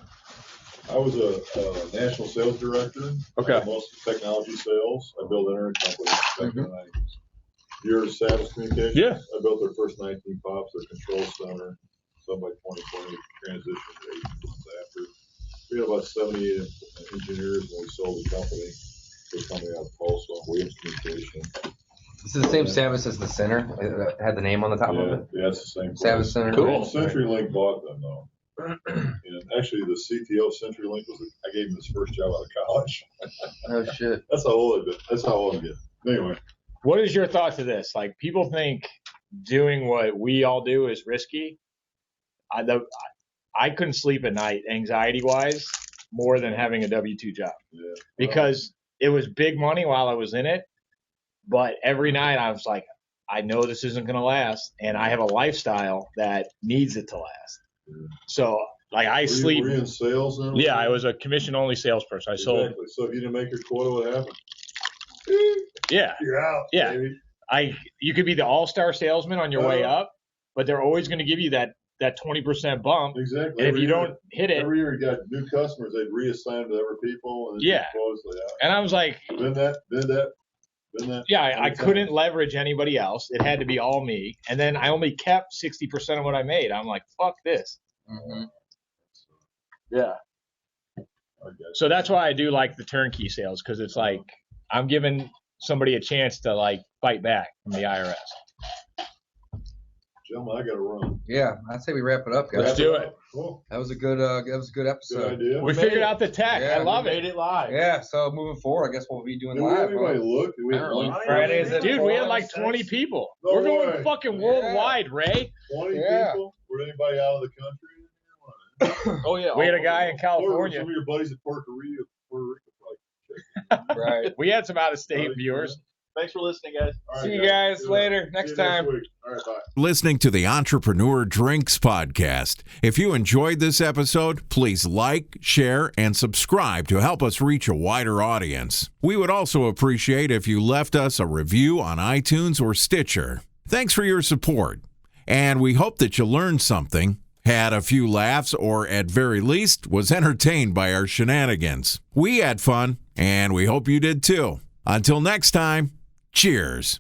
S7: I was a national sales director.
S2: Okay.
S7: Most technology sales. I built internet companies back in the 90s. You're at Savage Communications?
S2: Yeah.
S7: I built their first 19 pops, their control center. So by 2020, transitioned to 8 months after. We had about 78 engineers when we sold the company. The company out of Tulsa, Williams Communication.
S8: This is the same Savvis as the center. It had the name on the top of
S7: Yeah,
S8: it.
S7: yeah, it's the same.
S8: Savvis Center.
S2: Cool.
S7: CenturyLink bought them though. And actually, the CTO of CenturyLink I gave him his first job out of college.
S8: Oh shit.
S7: That's how old I've been. That's how old I'm getting. Anyway.
S2: What is your thought to this? Like people think doing what we all do is risky. I couldn't sleep at night, anxiety-wise, more than having a W-2 job
S7: Yeah.
S2: because it was big money while I was in it. But every night I was like, I know this isn't going to last, and I have a lifestyle that needs it to last.
S7: Yeah.
S2: So, like, I sleep.
S7: Were you in sales then?
S2: Yeah, I was a commission-only salesperson. I sold.
S7: Exactly. So if you didn't make your quota, what happened?
S2: Yeah,
S7: You're out.
S2: Yeah.
S7: Baby.
S2: you could be the all-star salesman on your way
S7: Uh-huh.
S2: up, but they're always going to give you that 20% bump.
S7: Exactly.
S2: And if
S7: Every
S2: you
S7: year-
S2: don't hit it,
S7: Every year you got new customers, they'd reassign to other people. And
S2: Yeah.
S7: Supposedly,
S2: and I was like,
S7: Been that.
S2: yeah, I
S7: Every time.
S2: couldn't leverage anybody else. It had to be all me. And then I only kept 60% of what I made. I'm like, fuck this.
S8: Mm-hmm.
S2: Yeah.
S7: I guess.
S2: So that's why I do like the turnkey sales, because it's like I'm giving somebody a chance to like fight back from the IRS.
S7: Gentlemen, I got to run.
S5: Yeah, I'd say we wrap it up, guys.
S2: Let's do it.
S7: Cool.
S5: That was a good
S7: Good
S5: episode.
S7: idea.
S2: We figured out the tech.
S5: Yeah,
S2: I love
S4: Made
S2: it.
S4: it live.
S5: Yeah, so moving forward, I guess we'll be doing
S7: Did we have
S5: live.
S7: anybody
S5: huh?
S7: look? Did we have
S5: Apparently.
S7: one?
S5: Fridays at
S2: Dude, we had
S5: 4,
S2: like
S4: 6.
S2: 20 people.
S7: No
S2: We're going
S7: way.
S2: fucking
S5: Yeah.
S2: worldwide, Ray.
S7: 20
S5: Yeah.
S7: people? Were anybody out of the country?
S2: Oh yeah. We had a guy in
S7: Or
S2: California.
S7: some of your buddies at Puerto Rico probably.
S5: Right.
S2: We had some out-of-state
S7: Right.
S2: viewers.
S3: Thanks for listening, guys.
S7: All
S5: See
S7: right,
S5: you guys
S7: Good.
S5: later.
S7: See
S5: Next
S7: you
S5: time.
S7: week. All right, bye.
S1: Listening to the Entrepreneur Drinks podcast. If you enjoyed this episode, please like, share, and subscribe to help us reach a wider audience. We would also appreciate if you left us a review on iTunes or Stitcher. Thanks for your support, and we hope that you learned something, had a few laughs, or at very least was entertained by our shenanigans. We had fun, and we hope you did too. Until next time, cheers.